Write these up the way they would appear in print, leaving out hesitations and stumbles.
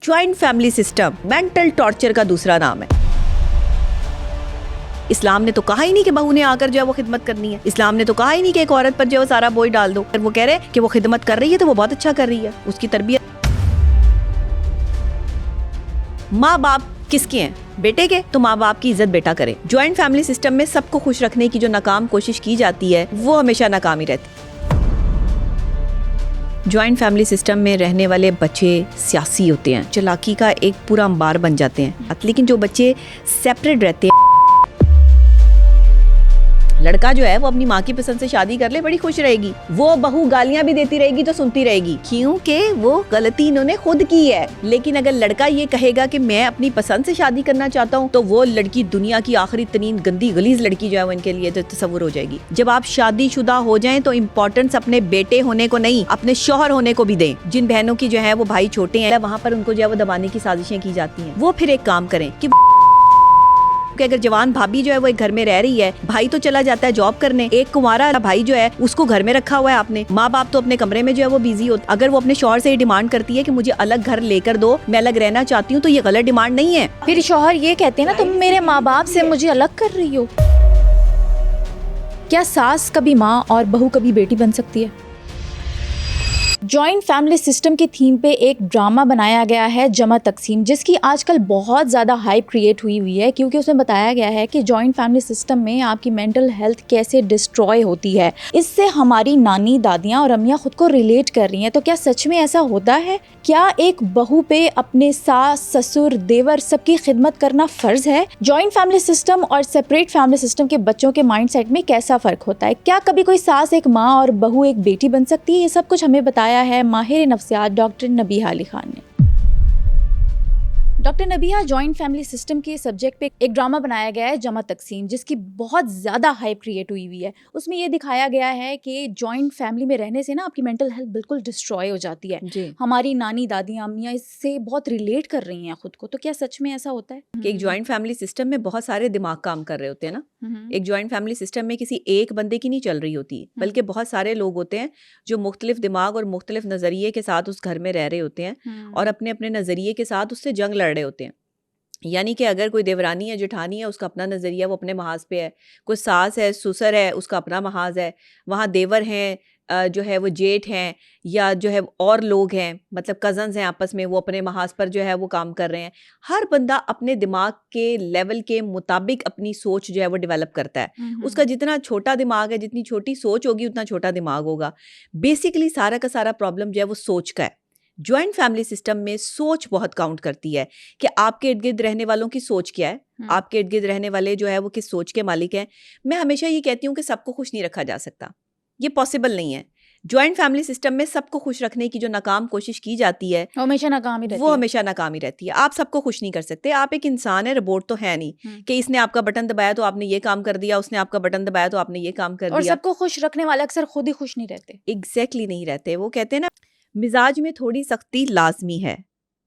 Joint family system mental torture का दूसरा नाम है। इस्लाम ने तो कहा ही नहीं कि बहू ने आकर जो है वो खिदमत करनी है। इस्लाम ने तो कहा ही नहीं कि एक औरत पर जो है वो सारा बोझ डाल दो। वो कह रहे हैं कि वो खिदमत कर रही है तो वो बहुत अच्छा कर रही है, उसकी तरबियत। माँ बाप किसके हैं? बेटे के, तो माँ बाप की इज्जत बेटा करे। ज्वाइंट फैमिली सिस्टम में सबको खुश रखने की जो नाकाम कोशिश की जाती है वो हमेशा नाकाम ही रहती है। ज्वाइंट फैमिली सिस्टम में रहने वाले बच्चे सियासी होते हैं, चालाकी का एक पूरा अंबार बन जाते हैं। लेकिन जो बच्चे सेपरेट रहते हैं, लड़का जो है वो अपनी माँ की पसंद से शादी कर ले, बड़ी खुश रहेगी। वो बहू गालियां भी देती रहेगी तो सुनती रहेगी, क्योंकि वो गलती इन्होंने खुद की है। लेकिन अगर लड़का ये कहेगा कि मैं अपनी पसंद से शादी करना चाहता हूँ, तो वो लड़की दुनिया की आखिरी तरीन गंदी गलीज लड़की जो है वो इनके लिए तो तस्वुर हो जाएगी। जब आप शादीशुदा हो जाएं तो इम्पोर्टेंस अपने बेटे होने को नहीं, अपने शौहर होने को भी दें। जिन बहनों की जो है वो भाई छोटे हैं, वहाँ पर उनको जो है वो दबाने की साजिशें की जाती हैं। वो फिर एक काम करें कि अगर जवान भाभी जो है वो एक घर में रह रही है, भाई तो चला जाता है जॉब करने, एक कुंवारा भाई जो है उसको घर में रखा हुआ है आपने, माँ बाप तो अपने कमरे में जो है वो बिजी होते। अगर वो अपने शौहर से ही डिमांड करती है कि मुझे अलग घर लेकर दो, मैं अलग रहना चाहती हूँ, तो ये गलत डिमांड नहीं है। फिर शौहर ये कहते हैं ना, तुम मेरे माँ बाप से मुझे अलग कर रही हो। क्या सास कभी माँ और बहू कभी बेटी बन सकती है? जॉइंट फैमिली सिस्टम की थीम पे एक ड्रामा बनाया गया है जमा तकसीम, जिसकी आजकल बहुत ज़्यादा हाइप क्रिएट हुई है, क्योंकि उसमें बताया गया है कि जॉइंट फैमिली सिस्टम में आपकी मेंटल हेल्थ कैसे डिस्ट्रॉय होती है। इससे हमारी नानी, दादियाँ और अम्मियाँ खुद को रिलेट कर रही हैं। तो क्या सच में ऐसा होता है? क्या एक बहू पे अपने सास, ससुर, देवर सबकी खिदमत करना फ़र्ज है? जॉइंट फैमिली सिस्टम और सेपरेट फैमिली सिस्टम के बच्चों के माइंडसेट में कैसा फ़र्क होता है? क्या कभी कोई सास एक माँ और बहू एक बेटी बन सकती है? ये सब कुछ हमें बताया है माहिर नफ्सियात डॉक्टर नबीहा अली खान ने। Doctor Nabiha, joint family system के सब्जेक्ट पे एक ड्रामा बनाया गया है जमा तकसीम, जिसकी बहुत ज़्यादा हाइप क्रिएट हुई है। उसमें ये दिखाया गया है कि जॉइंट फैमिली में रहने से ना आपकी मेंटल हेल्थ बिल्कुल डिस्ट्रॉय हो जाती है जी। हमारी नानी, दादियाँ, अम्मियाँ इससे बहुत रिलेट कर रही हैं खुद को। तो क्या सच में ऐसा होता है कि एक जॉइंट फैमिली सिस्टम में बहुत सारे दिमाग काम कर रहे होते हैं ना? एक जॉइंट फैमिली सिस्टम में किसी एक बंदे की नहीं चल रही होती, बल्कि बहुत सारे लोग होते हैं जो मुख्तलिफ दिमाग और मुख्तलिफ नज़रिए के साथ उस घर में रह रहे होते हैं और अपने अपने नज़रिए के साथ उससे जंग लड़ रहे होते हैं। यानी कि अगर कोई देवरानी है, जेठानी है, उसका अपना नज़रिया, वो अपने महाज पे है। कोई सास है, ससुर है, उसका अपना महाज है। वहाँ देवर हैं, जो है वो जेठ हैं, या जो है और लोग हैं, मतलब कज़न्स हैं आपस में, वो अपने महाज पर जो है वो काम कर रहे हैं। हर बंदा अपने दिमाग के लेवल के मुताबिक अपनी सोच जो है वो डेवलप करता है। उसका जितना छोटा दिमाग है, जितनी छोटी सोच होगी, उतना छोटा दिमाग होगा। बेसिकली सारा का सारा प्रॉब्लम जो है वो सोच का है। ज्वाइंट फैमिली सिस्टम में सोच बहुत काउंट करती है कि आपके इर्द गिर्द रहने वालों की सोच क्या है, आपके इर्द गिर्द रहने वाले जो है वो किस सोच के मालिक हैं। मैं हमेशा ये कहती हूँ कि सबको खुश नहीं रखा जा सकता, ये पॉसिबल नहीं है। ज्वाइंट फैमिली सिस्टम में सबको खुश रखने की जो नाकाम कोशिश की जाती है वो हमेशा नाकाम ही रहती है। वो हमेशा नाकाम ही रहती है। आप सबको खुश नहीं कर सकते। आप एक इंसान है, रोबोट तो है नहीं कि इसने आपका बटन दबाया तो आपने ये काम कर दिया, उसने आपका बटन दबाया तो आपने ये काम कर और दिया। सबको खुश रखने वाले अक्सर खुद ही खुश नहीं रहते। एग्जैक्टली नहीं रहते। वो कहते हैं ना, मिजाज में थोड़ी सख्ती लाजमी है,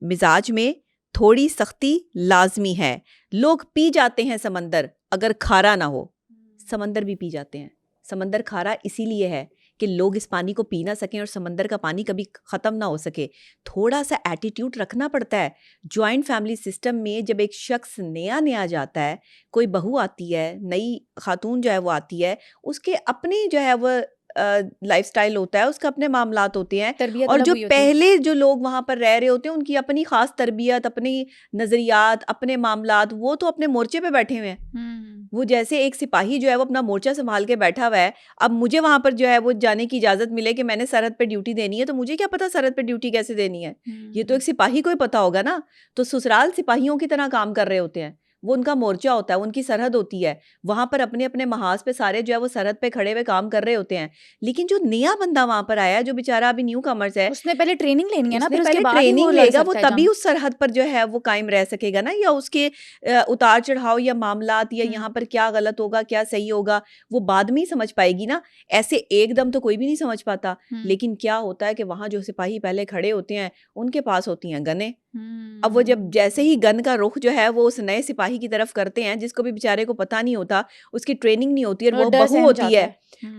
मिजाज में थोड़ी सख्ती लाजमी है। लोग पी जाते हैं समंदर अगर खारा ना हो। समंदर भी पी जाते हैं। समंदर खारा इसीलिए है कि लोग इस पानी को पी ना सकें और समंदर का पानी कभी ख़त्म ना हो सके। थोड़ा सा एटीट्यूड रखना पड़ता है। जॉइंट फैमिली सिस्टम में जब एक शख्स नया जाता है, कोई बहू आती है, नई खातून जो है वो आती है, उसके अपने जो है वो लाइफस्टाइल होता है, उसका अपने मामलात होते हैं, और जो पहले जो लोग वहाँ पर रह रहे होते हैं उनकी अपनी ख़ास तरबियत, अपनी नज़रियात, अपने मामलात, वो तो अपने मोर्चे पे बैठे हुए हैं। वो जैसे एक सिपाही जो है वो अपना मोर्चा संभाल के बैठा हुआ है। अब मुझे वहाँ पर जो है वो जाने की इजाज़त मिले कि मैंने सरहद पे ड्यूटी देनी है, तो मुझे क्या पता सरहद पे ड्यूटी कैसे देनी है? ये तो एक सिपाही को ही पता होगा ना। तो ससुराल सिपाहियों की तरह काम कर रहे होते हैं। वो उनका मोर्चा होता है, उनकी सरहद होती है। वहाँ पर अपने अपने महाज पे सारे जो है वो सरहद पे खड़े हुए काम कर रहे होते हैं। लेकिन जो नया बंदा वहाँ पर आया है, जो बेचारा अभी न्यू कमर्स है, उसने पहले ट्रेनिंग लेनी है ना, उसने फिर पहले उसके बाद ट्रेनिंग लेगा, वो तभी जंग। उस सरहद पर जो है वो कायम रह सकेगा ना। या उसके उतार चढ़ाव या मामलात, या यहाँ पर क्या गलत होगा, क्या सही होगा, वो बाद में ही समझ पाएगी ना। ऐसे एकदम तो कोई भी नहीं समझ पाता। लेकिन क्या होता है कि वहाँ जो सिपाही पहले खड़े होते हैं, उनके पास होती हैं गने। अब वो जब जैसे ही गन का रुख जो है वो उस नए सिपाही की तरफ करते हैं, जिसको भी बेचारे को पता नहीं होता, उसकी ट्रेनिंग नहीं होती, और वो बहू होती है,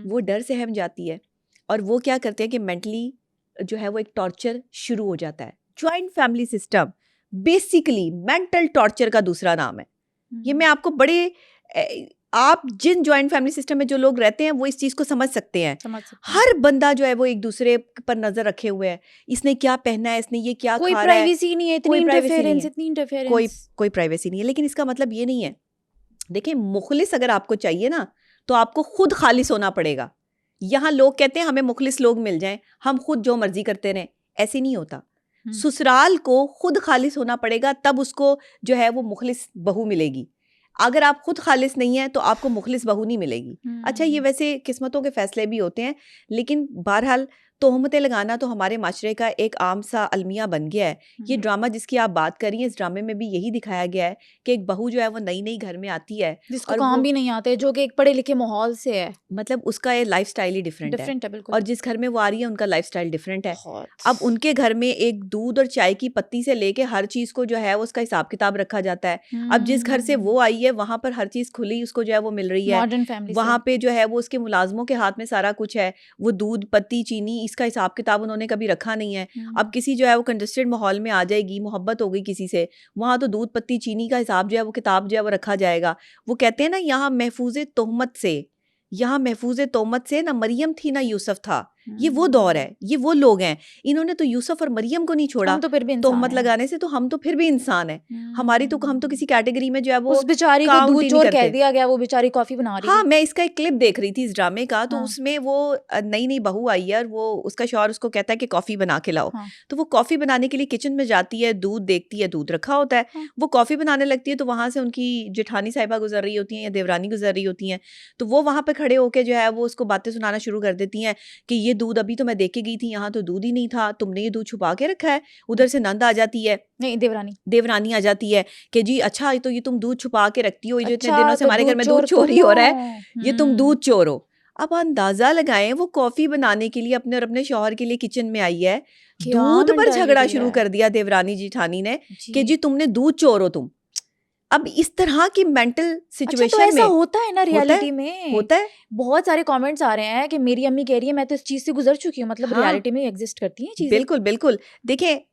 वो डर से सहम जाती है। और वो क्या करते हैं कि मेंटली जो है वो एक टॉर्चर शुरू हो जाता है। Joint family system basically mental torture का दूसरा नाम है। ये मैं आपको बड़े आप जिन जॉइंट फैमिली सिस्टम में जो लोग रहते हैं वो इस चीज को समझ सकते हैं। हर बंदा जो है वो एक दूसरे पर नजर रखे हुए है, इसने क्या पहना है, इसने ये क्या खा रहा है, कोई प्राइवेसी नहीं है, इतनी इंटरफेरेंस, कोई प्राइवेसी नहीं है। लेकिन इसका मतलब ये नहीं है, देखिए मुखलिस अगर आपको चाहिए ना तो आपको खुद खालिस होना पड़ेगा। यहाँ लोग कहते हैं हमें मुखलिस लोग मिल जाएं, हम खुद जो मर्जी करते रहें, ऐसे नहीं होता। ससुराल को खुद खालिस होना पड़ेगा, तब उसको जो है वो मुखलिस बहू मिलेगी। अगर आप खुद खालिस नहीं है तो आपको मुखलिस बहू नहीं मिलेगी। अच्छा, ये वैसे किस्मतों के फैसले भी होते हैं, लेकिन बहरहाल तोहमतें लगाना तो हमारे माशरे का एक आम सा अलमिया बन गया है। ये ड्रामा जिसकी आप बात कर रही हैं, इस ड्रामे में भी यही दिखाया गया है कि एक बहू जो है वो नई नई घर में आती है, जिसको काम भी नहीं आते, जो कि एक पढ़े लिखे माहौल से है, मतलब उसका ये लाइफ स्टाइल ही डिफरेंट है बिल्कुल। और जिस घर में वो आ रही है उनका लाइफ स्टाइल डिफरेंट है। अब उनके घर में एक दूध और चाय की पत्ती से लेके हर चीज को जो है वो उसका हिसाब किताब रखा जाता है। अब जिस घर से वो आई है वहां पर हर चीज खुली उसको जो है वो मिल रही है, वहां पे जो है वो उसके मुलाजमों के हाथ में सारा कुछ है, वो दूध पत्ती चीनी इसका हिसाब किताब उन्होंने कभी रखा नहीं है। अब किसी जो है वो कंजस्टेड माहौल में आ जाएगी, मोहब्बत हो गई किसी से, वहां तो दूध पत्ती चीनी का हिसाब जो है वो किताब जो है वो रखा जाएगा। वो कहते हैं ना, यहाँ महफूज तोहमत से ना मरियम थी ना यूसुफ था। ये वो दौर है, ये वो लोग हैं, इन्होंने तो यूसुफ और मरियम को नहीं छोड़ा। हम तो फिर भी तोहमत लगाने से तो हम तो फिर भी इंसान है। हम तो किसी कैटेगरी में जो है वो उस बेचारी को दूध चोर कह दिया गया, वो बेचारी कॉफी बना रही है। हाँ, मैं इसका एक क्लिप देख रही थी इस ड्रामे का, तो उसमें वो नई नई बहू आई है और वो उसका शौहर उसको कहता है कि कॉफी बना के लाओ। तो वो कॉफी बनाने के लिए किचन में जाती है, दूध देखती है, दूध रखा होता है, वो कॉफी बनाने लगती है, तो वहां से उनकी जेठानी साहिबा गुजर रही होती है या देवरानी गुजर रही होती है, तो वो वहां पे खड़े होके जो है वो उसको बातें सुनाना शुरू कर देती हैं कि ये दूध अभी तो मैं के गई थी, यहाँ तो दूध ही नहीं था, तुमने ये दूध छुपा के रखा है। उधर से नंद आ जाती है, नहीं देवरानी आ जाती है कि जी अच्छा, तो ये तुम दूध छुपा के रखती हो, ये जो इतने दिनों से हमारे घर में दूध चोरी हो रहा है, ये तुम दूध चोर हो। अब अंदाजा लगाएं, वो कॉफी बनाने के लिए अपने और अपने शौहर के लिए किचन में आई है, दूध पर झगड़ा शुरू कर दिया देवरानी जेठानी ने कि जी तुमने दूध चोर हो तुम। अब इस तरह की मेंटल सिचुएशन तो ऐसा होता है ना, रियलिटी में होता है। बहुत सारे कमेंट्स आ रहे हैं कि मेरी अम्मी कह रही है मैं तो इस चीज से गुजर चुकी हूँ, मतलब रियलिटी में एग्जिस्ट करती है चीजें। बिल्कुल बिल्कुल। देखिए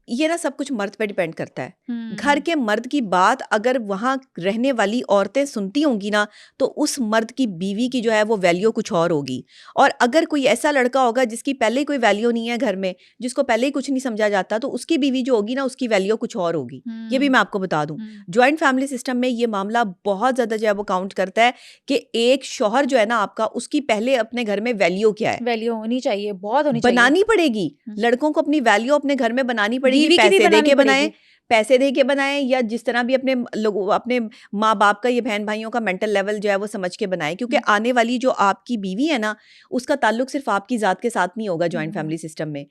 ये ना सब कुछ मर्द पे डिपेंड करता है। घर के मर्द की बात अगर वहां रहने वाली औरतें सुनती होंगी ना, तो उस मर्द की बीवी की जो है वो वैल्यू कुछ और होगी। और अगर कोई ऐसा लड़का होगा जिसकी पहले ही कोई वैल्यू नहीं है घर में, जिसको पहले ही कुछ नहीं समझा जाता, तो उसकी बीवी जो होगी ना उसकी वैल्यू कुछ और होगी। ये भी मैं आपको बता दूं, ज्वाइंट फैमिली सिस्टम में ये मामला बहुत ज्यादा जो है वो काउंट करता है कि एक शौहर जो है ना आपका, उसकी पहले अपने घर में वैल्यू क्या है, वैल्यू होनी चाहिए, बहुत होनी चाहिए, बनानी पड़ेगी। लड़कों को अपनी वैल्यू अपने घर में बनानी पड़ेगी, पैसे दे के बनाएं या जिस तरह भी अपने लोगों, अपने माँ बाप का, ये बहन भाइयों का मेंटल लेवल जो है वो समझ के बनाएं, क्योंकि आने वाली जो आपकी बीवी है ना, उसका ताल्लुक सिर्फ आपकी जात के साथ नहीं होगा ज्वाइंट फैमिली सिस्टम में।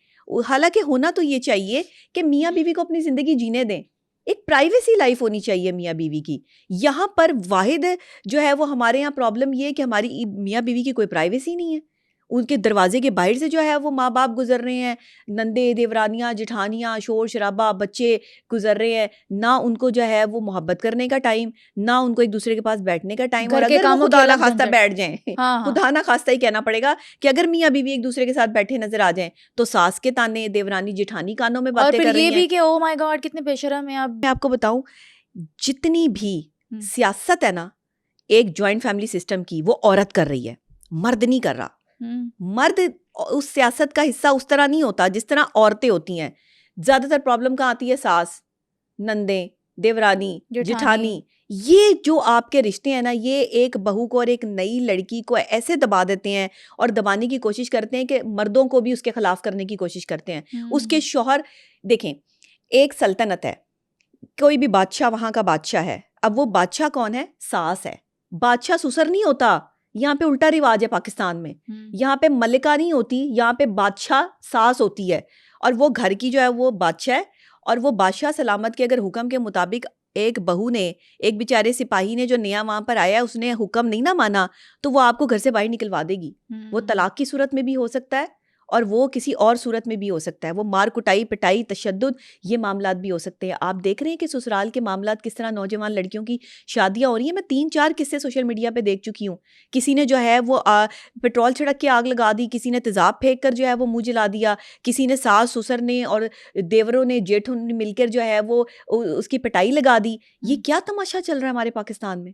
हालांकि होना तो ये चाहिए कि मियाँ बीवी को अपनी जिंदगी जीने दें, एक प्राइवेसी लाइफ होनी चाहिए मियाँ बीवी की। यहाँ पर वाहिद जो है वो हमारे यहाँ प्रॉब्लम ये है कि हमारी मियाँ बीवी की कोई प्राइवेसी नहीं है। उनके दरवाजे के बाहर से जो है वो माँ बाप गुजर रहे हैं, नंदे देवरानियाँ जेठानियाँ, शोर शराबा, बच्चे गुजर रहे हैं, ना उनको जो है वो मोहब्बत करने का टाइम, ना उनको एक दूसरे के पास बैठने का टाइम। और अगर वो खुदा ना खास्ता बैठ जाएं, खुदा ना खास्ता ही कहना पड़ेगा कि अगर मियाँ बीवी एक दूसरे के साथ बैठे नजर आ जाएं, तो सास के ताने देवरानी जेठानी कानों में बातें कर रही हैं। ये भी कि ओह माय गॉड कितने बेशर्म हैं। अब मैं आपको बताऊं, जितनी भी सियासत है ना एक ज्वाइंट फैमिली सिस्टम की, वो औरत कर रही है, मर्द नहीं कर रहा। मर्द उस सियासत का हिस्सा उस तरह नहीं होता जिस तरह औरतें होती हैं। ज्यादातर प्रॉब्लम कहाँ आती है, सास, नंदे, देवरानी, जेठानी। ये जो आपके रिश्ते हैं ना, ये एक बहू को और एक नई लड़की को ऐसे दबा देते हैं और दबाने की कोशिश करते हैं कि मर्दों को भी उसके खिलाफ करने की कोशिश करते हैं। उसके शौहर, देखें एक सल्तनत है, कोई भी बादशाह वहां का बादशाह है। अब वो बादशाह कौन है, सास है। बादशाह ससुर नहीं होता, यहाँ पे उल्टा रिवाज है पाकिस्तान में। यहाँ पे मलिका नहीं होती, यहाँ पे बादशाह सास होती है। और वो घर की जो है वो बादशाह है, और वो बादशाह सलामत के अगर हुक्म के मुताबिक एक बहू ने, एक बेचारे सिपाही ने जो नया वहां पर आया, उसने हुक्म नहीं ना माना, तो वो आपको घर से बाहर निकलवा देगी। वो तलाक की सूरत में भी हो सकता है और वो किसी और सूरत में भी हो सकता है, वो मार कुटाई पिटाई तशद्दुद ये मामलात भी हो सकते हैं। आप देख रहे हैं कि ससुराल के मामलात किस तरह नौजवान लड़कियों की शादियां हो रही हैं। मैं 3-4 किस्से सोशल मीडिया पे देख चुकी हूँ। किसी ने जो है वो पेट्रोल छिड़क के आग लगा दी, किसी ने तेजाब फेंक कर जो है वो मुँह जला दिया, किसी ने सास ससुर ने और देवरों ने जेठों ने मिलकर जो है वो उसकी पिटाई लगा दी। ये क्या तमाशा चल रहा है हमारे पाकिस्तान में।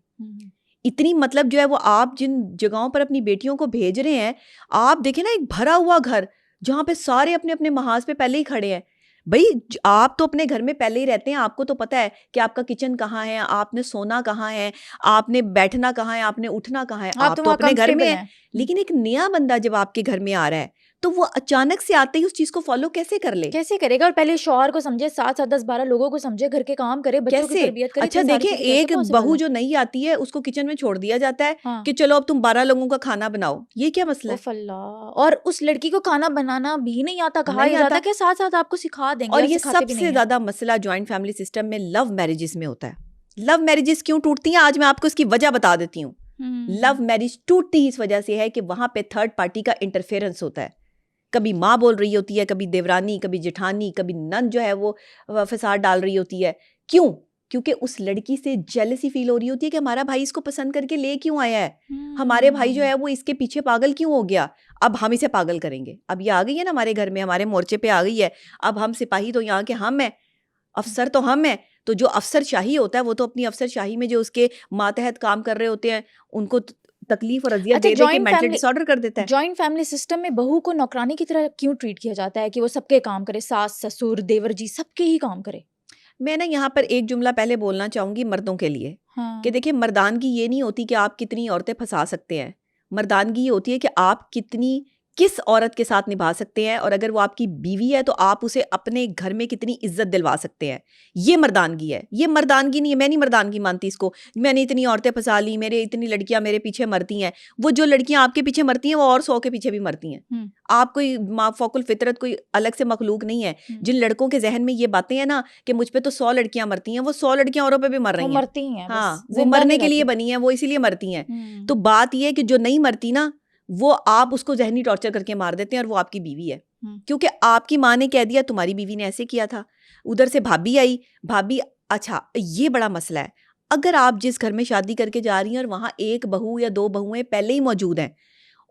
इतनी मतलब जो है वो आप जिन जगहों पर अपनी बेटियों को भेज रहे हैं, आप देखें ना एक भरा हुआ घर जहाँ पे सारे अपने अपने महाज पे पहले ही खड़े हैं। भाई आप तो अपने घर में पहले ही रहते हैं, आपको तो पता है कि आपका किचन कहाँ है, आपने सोना कहाँ है, आपने बैठना कहाँ है, आपने उठना कहाँ है, आप तो अपने घर में है। लेकिन एक नया बंदा जब आपके घर में आ रहा है तो वो अचानक से आते ही उस चीज को फॉलो कैसे कर ले, कैसे करेगा? और पहले शौहर को समझे, 7-7 10-12 लोगों को समझे, घर के काम करे, बच्चों की तरबियत करे। अच्छा देखिए, एक बहू जो नहीं आती है उसको किचन में छोड़ दिया जाता है कि चलो अब तुम 12 लोगों का खाना बनाओ। ये क्या मसला है? और उस लड़की को खाना बनाना भी नहीं आता, कहा जाता है कि साथ साथ आपको सिखा देंगे। और ये सबसे ज्यादा मसला ज्वाइंट फैमिली सिस्टम में लव मैरिजेस में होता है। लव मैरिजेस क्यों टूटती हैं, आज मैं आपको इसकी वजह बता देती हूँ। लव मैरिज टूटती ही इस वजह से है कि वहां पे थर्ड पार्टी का इंटरफेरेंस होता है। कभी माँ बोल रही होती है, कभी देवरानी, कभी जेठानी, कभी नन जो है वो फसाद डाल रही होती है। क्यों? क्योंकि उस लड़की से जेलसी फील हो रही होती है कि हमारा भाई इसको पसंद करके ले क्यों आया है, हमारे भाई जो है वो इसके पीछे पागल क्यों हो गया, अब हम इसे पागल करेंगे। अब ये आ गई है ना हमारे घर में, हमारे मोर्चे पे आ गई है। अब हम सिपाही तो यहाँ के हम हैं, अफसर तो हम हैं। तो जो अफसर शाही होता है वो तो अपनी अफसर शाही में जो उसके मातहत काम कर रहे होते हैं उनको तकलीफ और अजियत दे के मेंटल डिसऑर्डर कर देता है। जॉइंट फैमिली सिस्टम में बहू को नौकरानी की तरह क्यों ट्रीट किया जाता है कि वो सबके काम करे, सास ससुर देवर जी सबके ही काम करे? मैं ना यहाँ पर एक जुमला पहले बोलना चाहूंगी मर्दों के लिए। कि देखिए, मर्दानगी ये नहीं होती कि आप कितनी औरतें फंसा सकते हैं। मर्दानगी ये होती है कि आप किस औरत के साथ निभा सकते हैं, और अगर वो आपकी बीवी है तो आप उसे अपने घर में कितनी इज्जत दिलवा सकते हैं। ये मर्दानगी है। ये मर्दानगी नहीं है, मैं नहीं मर्दानगी मानती इसको। मैंने इतनी औरतें फंसा ली, मेरे इतनी लड़कियां मेरे पीछे मरती हैं। वो जो लड़कियां आपके पीछे मरती हैं वो और 100 के पीछे भी मरती हैं। आप कोई माफौकुल फितरत कोई अलग से मखलूक नहीं है। जिन लड़कों के जहन में ये बातें हैं ना कि मुझ पे तो 100 लड़कियां मरती हैं, वो 100 लड़कियां औरों पे भी मर रही हैं। हाँ, वो मरने के लिए बनी है, वो इसीलिए मरती हैं। तो बात ये है कि जो नहीं मरती ना, वो आप उसको जहनी टॉर्चर करके मार देते हैं, और वो आपकी बीवी है। क्योंकि आपकी माँ ने कह दिया तुम्हारी बीवी ने ऐसे किया था। उधर से भाभी आई, भाभी, अच्छा ये बड़ा मसला है। अगर आप जिस घर में शादी करके जा रही हैं और वहां एक बहू या 2 बहुएं पहले ही मौजूद हैं,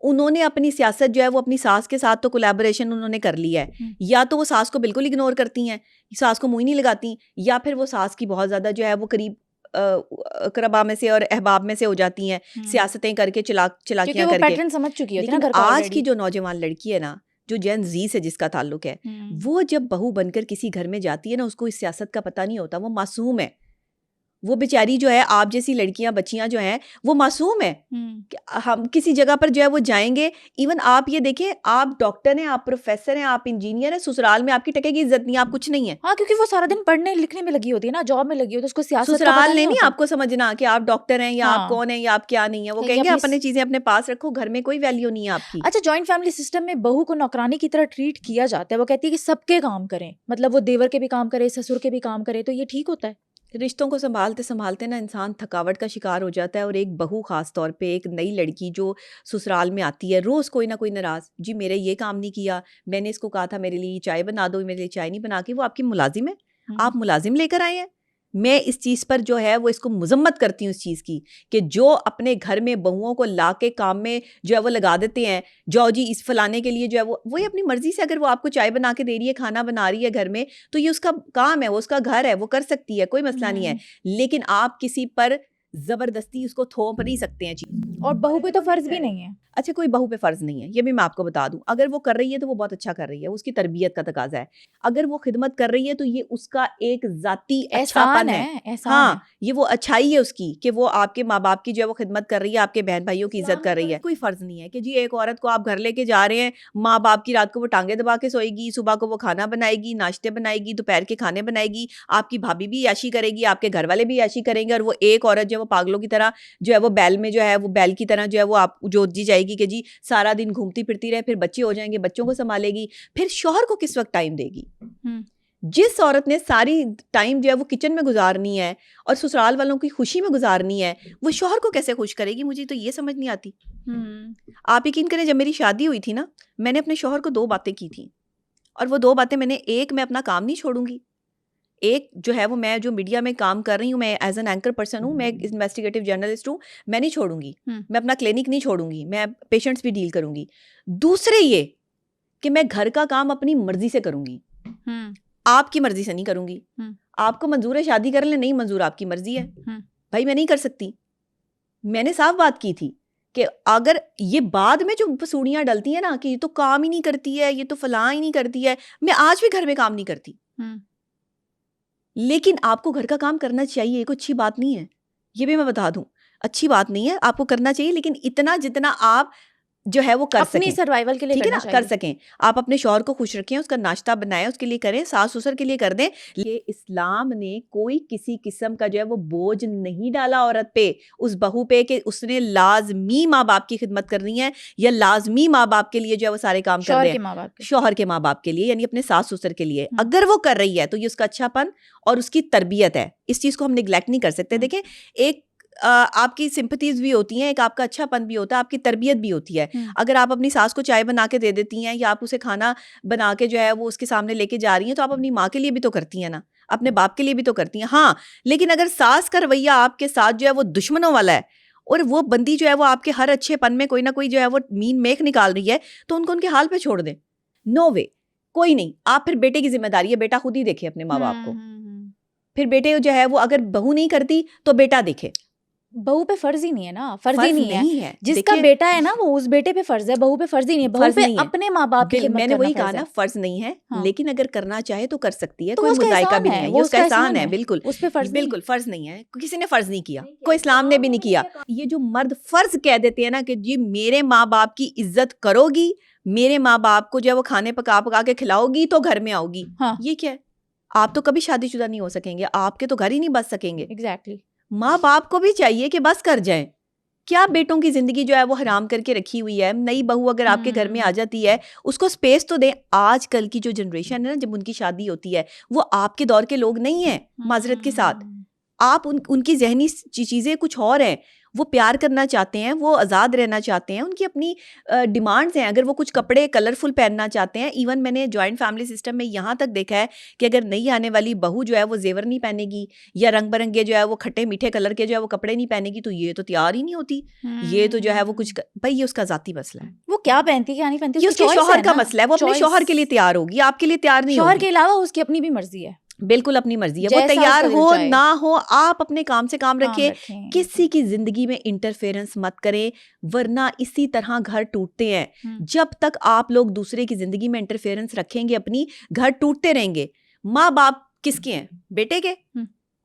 उन्होंने अपनी सियासत जो है वो अपनी सास के साथ तो कोलैबोरेशन उन्होंने कर लिया है। या तो वो सास को बिल्कुल इग्नोर करती हैं, सास को मुंह ही नहीं लगाती, या फिर वो सास की बहुत ज्यादा जो है वो करीब करबा में से और अहबाब में से हो जाती हैं, सियासतें करके चलाकियां करके पैटर्न समझ चुकी होती है ना। आज की जो नौजवान लड़की है ना, जो जेन जी से जिसका ताल्लुक है, वो जब बहू बनकर किसी घर में जाती है ना, उसको इस सियासत का पता नहीं होता। वो मासूम है, वो बेचारी जो है, आप जैसी लड़कियां बच्चियां जो हैं वो मासूम है। हम किसी जगह पर जो है वो जाएंगे, इवन आप ये देखें, आप डॉक्टर हैं, आप प्रोफेसर हैं, आप इंजीनियर हैं, ससुराल में आपकी टके की इज्जत नहीं, आप कुछ नहीं है। हाँ, क्योंकि वो सारा दिन पढ़ने लिखने में लगी होती है ना, जॉब में लगी होती है, उसको सियासत ससुराल ने नहीं आपको समझना कि आप डॉक्टर हैं या आप कौन है या आप क्या नहीं है। वो कहेंगे अपनी चीजें अपने पास रखो, घर में कोई वैल्यू नहीं है आपकी। अच्छा, जॉइंट फैमिली सिस्टम में बहू को नौकरानी की तरह ट्रीट किया जाता है। वो कहती है कि सबके काम करें, मतलब वो देवर के भी काम करे, ससुर के भी काम करे, तो ये ठीक होता है? रिश्तों को संभालते संभालते ना इंसान थकावट का शिकार हो जाता है। और एक बहू खास तौर पे, एक नई लड़की जो ससुराल में आती है, रोज़ कोई ना कोई नाराज़, जी मेरे ये काम नहीं किया, मैंने इसको कहा था मेरे लिए चाय बना दो, मेरे लिए चाय नहीं बना के। वो आपकी मुलाजिम है, आप मुलाजिम लेकर आए हैं। मैं इस चीज़ पर जो है वो इसको मजम्मत करती हूँ इस चीज़ की कि जो अपने घर में बहुओं को ला के काम में जो है वो लगा देते हैं, जो जी इस फलाने के लिए जो है वो ये अपनी मर्जी से, अगर वो आपको चाय बना के दे रही है, खाना बना रही है घर में, तो ये उसका काम है, वो उसका घर है, वो कर सकती है, कोई मसला नहीं है। लेकिन आप किसी पर जबरदस्ती उसको थोप नहीं सकते हैं चीज। और बहू पे तो फर्ज भी नहीं है। अच्छा, कोई बहू पे फर्ज नहीं है, ये भी मैं आपको बता दूं। अगर वो कर रही है तो वो बहुत अच्छा कर रही है, उसकी तरबियत का तकाजा है। अगर वो खिदमत कर रही है तो ये उसका एक जाती अच्छापन है। हाँ, ये वो अच्छाई है उसकी कि वो आपके माँ बाप की जो है वो खिदमत कर रही है, आपके बहन भाइयों की इज्जत कर रही है। कोई फर्ज नहीं है कि जी एक औरत को आप घर लेके जा रहे हैं, माँ बाप की रात को वो टांगे दबा के सोएगी, सुबह को वो खाना बनाएगी, नाश्ते बनाएगी, दोपहर के खाने बनाएगी, आपकी भाभी भी याशी करेगी, आपके घर वाले भी याशी करेंगे, और वो एक औरत जो है वो पागलों की तरह जो है वो बैल में जो है वो बैल की तरह जो है वो आप जोत जी जाएगी कि जी सारा दिन घूमती फिरती रहे, फिर बच्चे हो जाएंगे, बच्चों को संभालेगी, फिर शौहर को किस वक्त टाइम देगी। जिस औरत ने सारी टाइम जो है वो किचन में गुजारनी है और ससुराल वालों की खुशी में गुजारनी है, वो शौहर को कैसे खुश करेगी? मुझे तो ये समझ नहीं आती। आप यकीन करें, जब मेरी शादी हुई थी ना, मैंने अपने शौहर को 2 बातें की थी, और वो 2 बातें मैंने, एक, मैं अपना काम नहीं छोड़ूंगी, एक जो है वो मैं जो मीडिया में काम कर रही हूँ, मैं एज एन एंकर पर्सन हूँ, मैं एक इन्वेस्टिगेटिव जर्नलिस्ट हूँ, मैं नहीं छोड़ूंगी, मैं अपना क्लिनिक नहीं छोड़ूंगी, मैं पेशेंट्स भी डील करूंगी। दूसरे ये कि मैं घर का काम अपनी मर्जी से करूंगी, आपकी मर्जी से नहीं करूंगी। आपको मंजूर है शादी कर ले, नहीं मंजूर आपकी मर्जी है भाई, मैं नहीं कर सकती। मैंने साफ बात की थी कि अगर ये बाद में जो पसूड़ियाँ डलती है ना कि ये तो काम ही नहीं करती है, ये तो फलां ही नहीं करती है, मैं आज भी घर में काम नहीं करती, लेकिन आपको घर का काम करना चाहिए, कोई अच्छी बात नहीं है, ये भी मैं बता दूं, अच्छी बात नहीं है, आपको करना चाहिए, लेकिन इतना जितना आप जो है वो कर अपनी सकें, सर्वाइवल के लिए ठीक है करना ना, चाहिए। कर सकें। आप अपने शौहर को खुश रखें, उसका नाश्ता बनाएं, उसके लिए करें, सास ससुर के लिए कर दें। ये इस्लाम ने कोई किसी किस्म का जो है वो बोझ नहीं डाला औरत पे, उस बहू पे, कि उसने लाजमी माँ बाप की खिदमत करनी है या लाजमी माँ बाप के लिए जो है वो सारे काम कर रहे हैं, शौहर के माँ बाप के लिए, यानी अपने सास ससुर के लिए। अगर वो कर रही है तो ये उसका अच्छापन और उसकी तरबियत है, इस चीज़ को हम निगलेक्ट नहीं कर सकते। देखें, एक आपकी सिंपथीज भी होती हैं, एक आपका अच्छापन भी होता है, आपकी तरबियत भी होती है। अगर आप अपनी सास को चाय बना के दे देती हैं या आप उसे खाना बना के जो है वो उसके सामने लेके जा रही हैं, तो आप अपनी माँ के लिए भी तो करती हैं ना, अपने बाप के लिए भी तो करती हैं। हाँ, लेकिन अगर सास का रवैया आपके साथ जो है वो दुश्मनों वाला है और वो बंदी जो है वो आपके हर अच्छेपन में कोई ना कोई जो है वो मीन मेख निकाल रही है, तो उनको उनके हाल पे छोड़ दें। नो वे, कोई नहीं। आप फिर बेटे की जिम्मेदारी है, बेटा खुद ही देखे अपने माँ बाप को। फिर बेटे जो है वो, अगर बहू नहीं करती तो बेटा देखे। बहू पे फर्ज ही नहीं है ना, फर्ज ही नहीं है। जिसका देखिए, बेटा है ना वो उस बेटे पे फर्ज है, बहू पे फर्ज ही नहीं है। बहू पे अपने माँ बाप की खिदमत मैंने करना वही फर्ज कहा ना, फर्ज नहीं है। हाँ। लेकिन अगर करना चाहे तो कर सकती है, तो कोई मुजायका भी नहीं है, ये उसका एहसान है, बिल्कुल उस पे फर्ज बिल्कुल फर्ज नहीं है, किसी ने फर्ज नहीं किया, कोई इस्लाम ने भी नहीं किया। ये जो मर्द फर्ज कह देते हैं ना कि जी मेरे माँ बाप की इज्जत करोगी, मेरे माँ बाप को जो है वो खाने पका पका के खिलाओगी तो घर में आओगी, हाँ। ये क्या है? आप तो कभी शादीशुदा नहीं हो सकेंगे, आपके तो घर ही नहीं बस सकेंगे। एग्जैक्टली। माँ बाप को भी चाहिए कि बस कर जाएं। क्या बेटों की जिंदगी जो है वो हराम करके रखी हुई है? नई बहू अगर आपके घर में आ जाती है, उसको स्पेस तो दें। आजकल की जो जनरेशन है ना, जब उनकी शादी होती है, वो आपके दौर के लोग नहीं है, माजरत के साथ। आप उनकी जहनी चीज़ें कुछ और हैं। वो प्यार करना चाहते हैं, वो आज़ाद रहना चाहते हैं, उनकी अपनी डिमांड्स हैं। अगर वो कुछ कपड़े कलरफुल पहनना चाहते हैं, इवन मैंने जॉइंट फैमिली सिस्टम में यहाँ तक देखा है कि अगर नई आने वाली बहू जो है वो जेवर नहीं पहनेगी या रंग बिरंगे जो है वो खट्टे मीठे कलर के जो है वो कपड़े नहीं पहनेगी, तो ये तो तैयार ही नहीं होती। ये तो जो है वो कुछ भाई, ये उसका जाती मसला है, वो क्या पहनती है क्या नहीं पहनती, ये उसके शौहर का मसला है। वो अपने शौहर के लिए तैयार होगी, आपके लिए तैयार नहीं होगी। शौहर के अलावा उसकी अपनी भी मर्जी है, बिल्कुल अपनी मर्जी है। वो तैयार हो ना हो, आप अपने काम से काम रखें। किसी की जिंदगी में इंटरफेरेंस मत करें, वरना इसी तरह घर टूटते हैं। जब तक आप लोग दूसरे की जिंदगी में इंटरफेरेंस रखेंगे अपनी, घर टूटते रहेंगे। माँ बाप किसके हैं? बेटे के।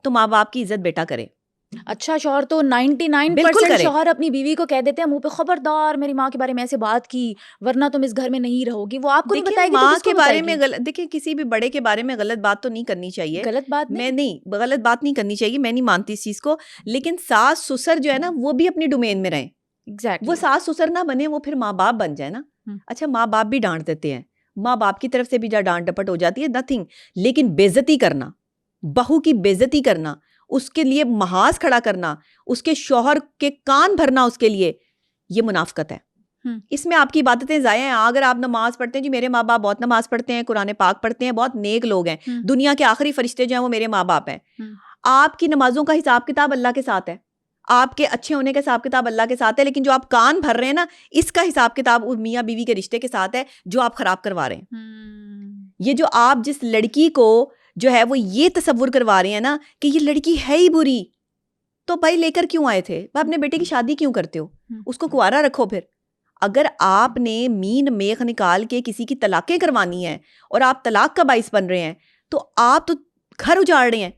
तो माँ बाप की इज्जत बेटा करे। अच्छा, शौहर तो 99% शौहर अपनी बीवी को कह देते हैं मुंह पे, खबरदार मेरी माँ के बारे में ऐसे बात की वरना तुम इस घर में नहीं रहोगी। वो आपको नहीं बताएगी, माँ के बारे में गलत, देखिए किसी भी बड़े के बारे में गलत बात तो नहीं करनी चाहिए। गलत बात मैं नहीं, गलत बात नहीं करनी चाहिए, मैं नहीं मानती इस चीज को। लेकिन सास ससुर जो है ना, वो भी अपनी डोमेन में रहें। एग्जैक्टली। वो सास ससुर ना बने, वो फिर माँ बाप बन जाए ना। अच्छा, माँ बाप भी डांट देते हैं, माँ बाप की तरफ से भी डांट डपट हो जाती है, नथिंग। लेकिन बेइज्जती करना, बहू की बेइज्जती करना, उसके लिए महाज खड़ा करना, उसके शौहर के कान भरना उसके लिए, ये मुनाफकत है। इसमें आपकी इबादतें ज़ाया हैं। अगर आप नमाज पढ़ते हैं, जी मेरे माँ बाप बहुत नमाज पढ़ते हैं, कुरान पाक पढ़ते हैं, बहुत नेक लोग हैं, दुनिया के आखिरी फरिश्ते जो हैं वो मेरे माँ बाप हैं। आपकी नमाजों का हिसाब किताब अल्लाह के साथ है, आपके अच्छे होने का हिसाब किताब अल्लाह के साथ है। लेकिन जो आप कान भर रहे हैं ना, इसका हिसाब किताब उस मियाँ बीवी के रिश्ते के साथ है जो आप खराब करवा रहे हैं। ये जो आप जिस लड़की को जो है वो ये तसव्वुर करवा रहे हैं ना कि ये लड़की है ही बुरी, तो भाई लेकर क्यों आए थे? भाई अपने बेटे की शादी क्यों करते हो? उसको कुंवारा रखो। फिर अगर आपने मीन मेख निकाल के किसी की तलाकें करवानी है और आप तलाक का बाइस बन रहे हैं, तो आप तो घर उजाड़ रहे हैं,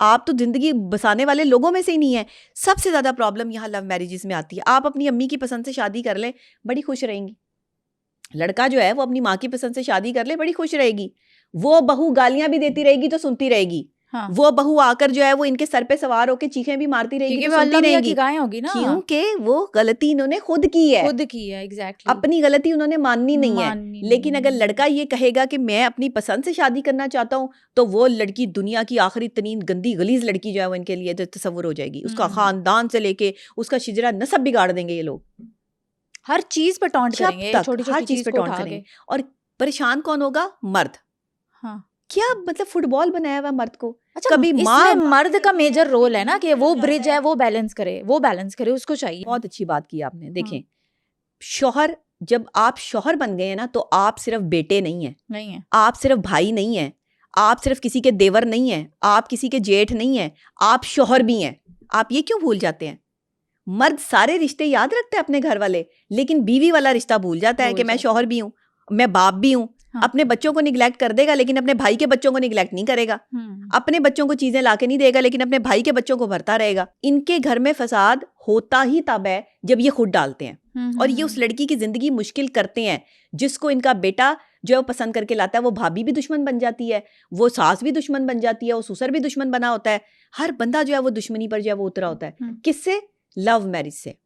आप तो जिंदगी बसाने वाले लोगों में से ही नहीं है। सबसे ज्यादा प्रॉब्लम यहाँ लव मैरिजेस में आती है। आप अपनी अम्मी की पसंद से शादी कर लें, बड़ी खुश रहेंगी। लड़का जो है वो अपनी माँ की पसंद से शादी कर ले, बड़ी खुश रहेगी। वो बहू गालियां भी देती रहेगी तो सुनती रहेगी। हाँ। वो बहू आकर जो है वो इनके सर पे सवार होकर चीखें भी मारती रहेगी, क्योंकि तो वो सुनती अल्लाह मियां रहेगी, की गायें होगी ना, क्योंकि वो गलती इन्होंने खुद की है, खुद की है। एग्जैक्टली, अपनी गलती उन्होंने माननी नहीं है। माननी लेकिन नहीं अगर है। लड़का ये कहेगा कि मैं अपनी पसंद से शादी करना चाहता हूँ, तो वो लड़की दुनिया की आखिरी तरीन गंदी गलीज लड़की जो है वो इनके लिए तो तस्वुर हो जाएगी। उसका खानदान से लेके उसका शिजरा नसब बिगाड़ देंगे ये लोग, हर चीज पे टॉन्ट जब करेंगे, तक छोटी हर छोटी चीज चीज पे को टॉन्ट उठा करेंगे। के। और परेशान कौन होगा? मर्द। हाँ। क्या मतलब फुटबॉल बनाया हुआ मर्द को? अच्छा, कभी इसमें माँ, मर्द का मेजर रोल है ना कि वो ब्रिज है, वो बैलेंस करे, उसको चाहिए। बहुत अच्छी बात की आपने। देखें, हाँ। शौहर, जब आप शौहर बन गए हैं ना, तो आप सिर्फ बेटे नहीं हैं, नहीं है। आप सिर्फ भाई नहीं हैं, आप सिर्फ किसी के देवर नहीं हैं, आप किसी के जेठ नहीं हैं, आप शौहर भी हैं। आप ये क्यों भूल जाते हैं? मर्द सारे रिश्ते याद रखते हैं अपने घर वाले, लेकिन बीवी वाला रिश्ता भूल जाता है कि मैं शौहर भी हूँ, मैं बाप भी हूँ। हाँ। अपने बच्चों को निगलेक्ट कर देगा, लेकिन अपने भाई के बच्चों को निगलेक्ट नहीं करेगा। अपने बच्चों को चीजें लाके नहीं देगा, लेकिन अपने भाई के बच्चों को भरता रहेगा। इनके घर में फसाद होता ही तब है जब ये खुद डालते हैं, और ये उस लड़की की जिंदगी मुश्किल करते हैं जिसको इनका बेटा जो है वो पसंद करके लाता है। वो भाभी भी दुश्मन बन जाती है, वो सास भी दुश्मन बन जाती है, वो ससुर भी दुश्मन बना होता है। हर बंदा जो है वो दुश्मनी पर जो है वो उतरा होता है। किससे? लव मैरिज से।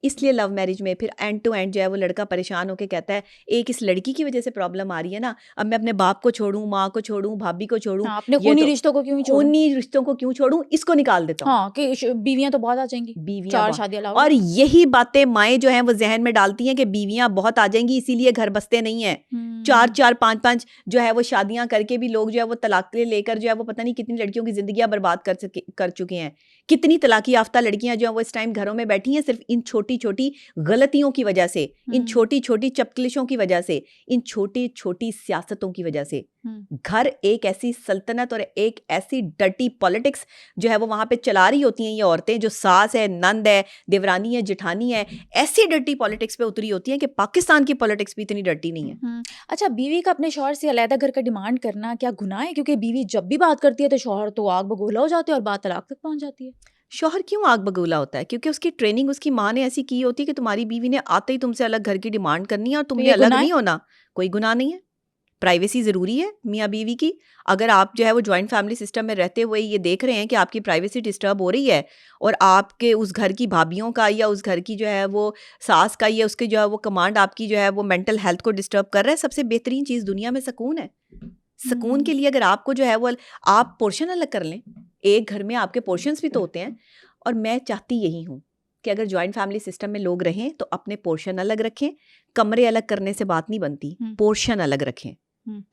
इसलिए लव मैरिज में फिर एंड टू एंड जो है वो लड़का परेशान होकर कहता है, एक इस लड़की की वजह से प्रॉब्लम आ रही है ना, अब मैं अपने बाप को छोड़ूं, माँ को छोड़ूं, भाभी को छोड़ूं, अपने खूनी रिश्तों को क्यों छोड़ूं? खूनी रिश्तों को क्यों छोड़ूं, इसको निकाल देता हूँ। हाँ, कि बीवियां तो बहुत आ जाएंगी, बीवियां 4 शादियां लाओ। और यही बातें माएँ जो हैं वो जहन में डालती हैं कि बीवियां बहुत आ जाएंगी, इसीलिए घर बसते नहीं है। 4-4 5-5 जो है वो शादियां करके भी लोग जो है वो तलाक़ें लेकर जो है वो पता नहीं कितनी लड़कियों की जिंदगियां बर्बाद कर चुके हैं। कितनी तलाक़ी याफ्ता लड़कियां जो है वो इस टाइम घरों में बैठी हैं, सिर्फ इन छोटी छोटी गलतियों की वजह से, इन छोटी छोटी चपकलिशों की वजह से, इन छोटी छोटी सियासतों की वजह से। घर एक ऐसी सल्तनत और एक ऐसी डर्टी पॉलिटिक्स जो है वो वहां पे चला रही होती हैं ये औरतें, जो सास है, नंद है, देवरानी है, जेठानी है, ऐसी डर्टी पॉलिटिक्स पे उतरी होती हैं कि पाकिस्तान की पॉलिटिक्स भी इतनी डर्टी नहीं है। अच्छा, बीवी का अपने शौहर से अलग घर का डिमांड करना क्या गुनाह है? क्योंकि बीवी जब भी बात करती है तो शौहर तो आग बगोला हो जाते हैं और बात तलाक तक पहुंच जाती है। शौहर क्यों आग बगोला होता है? क्योंकि उसकी ट्रेनिंग उसकी माँ ने ऐसी की होती है कि तुम्हारी बीवी ने आते ही तुमसे अलग घर की डिमांड करनी है और तुमने अलग नहीं होना। कोई गुनाह नहीं है, प्राइवेसी ज़रूरी है मियाँ बीवी की। अगर आप जो है वो जॉइंट फैमिली सिस्टम में रहते हुए ये देख रहे हैं कि आपकी प्राइवेसी डिस्टर्ब हो रही है और आपके उस घर की भाभियों का या उस घर की जो है वो सास का या उसके जो है वो कमांड आपकी जो है वो मेंटल हेल्थ को डिस्टर्ब कर रहा है, सबसे बेहतरीन चीज़ दुनिया में सुकून है। सुकून के लिए अगर आपको जो है वो आप पोर्शन अलग कर लें, एक घर में आपके पोर्शंस भी तो होते हैं। और मैं चाहती यही हूँ कि अगर जॉइंट फैमिली सिस्टम में लोग रहें तो अपने पोर्शन अलग रखें। कमरे अलग करने से बात नहीं बनती, पोर्शन अलग रखें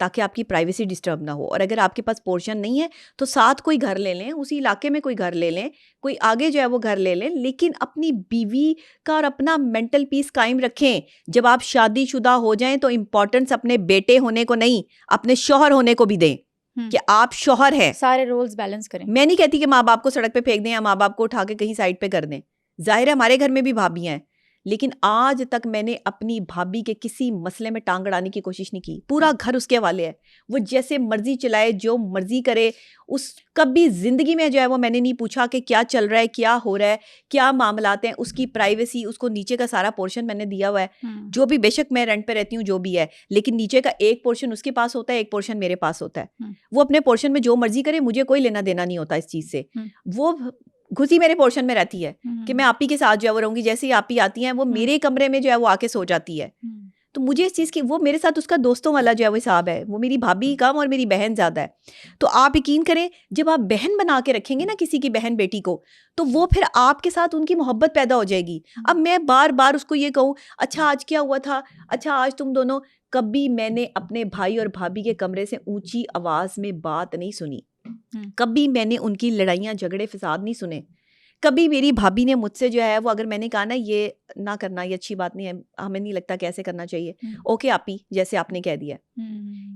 ताकि आपकी प्राइवेसी डिस्टर्ब ना हो। और अगर आपके पास पोर्शन नहीं है तो साथ कोई घर ले लें, उसी इलाके में कोई घर ले लें, कोई आगे जो है वो घर ले लें, लेकिन अपनी बीवी का और अपना मेंटल पीस कायम रखें। जब आप शादीशुदा हो जाएं तो इम्पोर्टेंस अपने बेटे होने को नहीं, अपने शौहर होने को भी दें कि आप शौहर हैं। सारे रोल्स बैलेंस करें। मैं नहीं कहती कि माँ बाप को सड़क पे फेंक दें या माँ बाप को उठा के कहीं साइड पे कर दें। जाहिर है हमारे घर में भी भाभियां हैं, लेकिन आज तक मैंने अपनी भाभी के किसी मसले में टांग अड़ाने की कोशिश नहीं की। पूरा घर उसके हवाले है, वो जैसे मर्जी चलाए, जो मर्जी करे। उस कभी जिंदगी में जो है वो मैंने नहीं पूछा कि क्या चल रहा है, क्या हो रहा है, क्या मामलात हैं। उसकी प्राइवेसी, उसको नीचे का सारा पोर्शन मैंने दिया हुआ है, जो भी, बेशक मैं रेंट पे रहती हूँ जो भी है, लेकिन नीचे का एक पोर्शन उसके पास होता है, एक पोर्शन मेरे पास होता है। वो अपने पोर्शन में जो मर्जी करे, मुझे कोई लेना देना नहीं होता इस चीज से। वो घुसी मेरे पोर्शन में रहती है कि मैं आप ही के साथ जो है वो रहूंगी। जैसे ही आप ही आती हैं वो मेरे कमरे में जो है वो आके सो जाती है। तो मुझे इस चीज़ की, वो मेरे साथ उसका दोस्तों वाला जो है वो हिसाब है। वो मेरी भाभी कम और मेरी बहन ज़्यादा है। तो आप यकीन करें, जब आप बहन बना के रखेंगे ना किसी की बहन बेटी को, तो वो फिर आपके साथ उनकी मोहब्बत पैदा हो जाएगी। अब मैं बार बार उसको ये कहूँ, अच्छा आज क्या हुआ था, अच्छा आज तुम दोनों, कभी मैंने अपने भाई और भाभी के कमरे से ऊंची आवाज़ में बात नहीं सुनी। कभी मैंने उनकी लड़ाइयाँ, झगड़े, फसाद नहीं सुने। कभी मेरी भाभी ने मुझसे जो है वो, अगर मैंने कहा ना ये ना करना, ये अच्छी बात नहीं है, हमें नहीं लगता कैसे करना चाहिए, ओके आप ही, जैसे आपने कह दिया।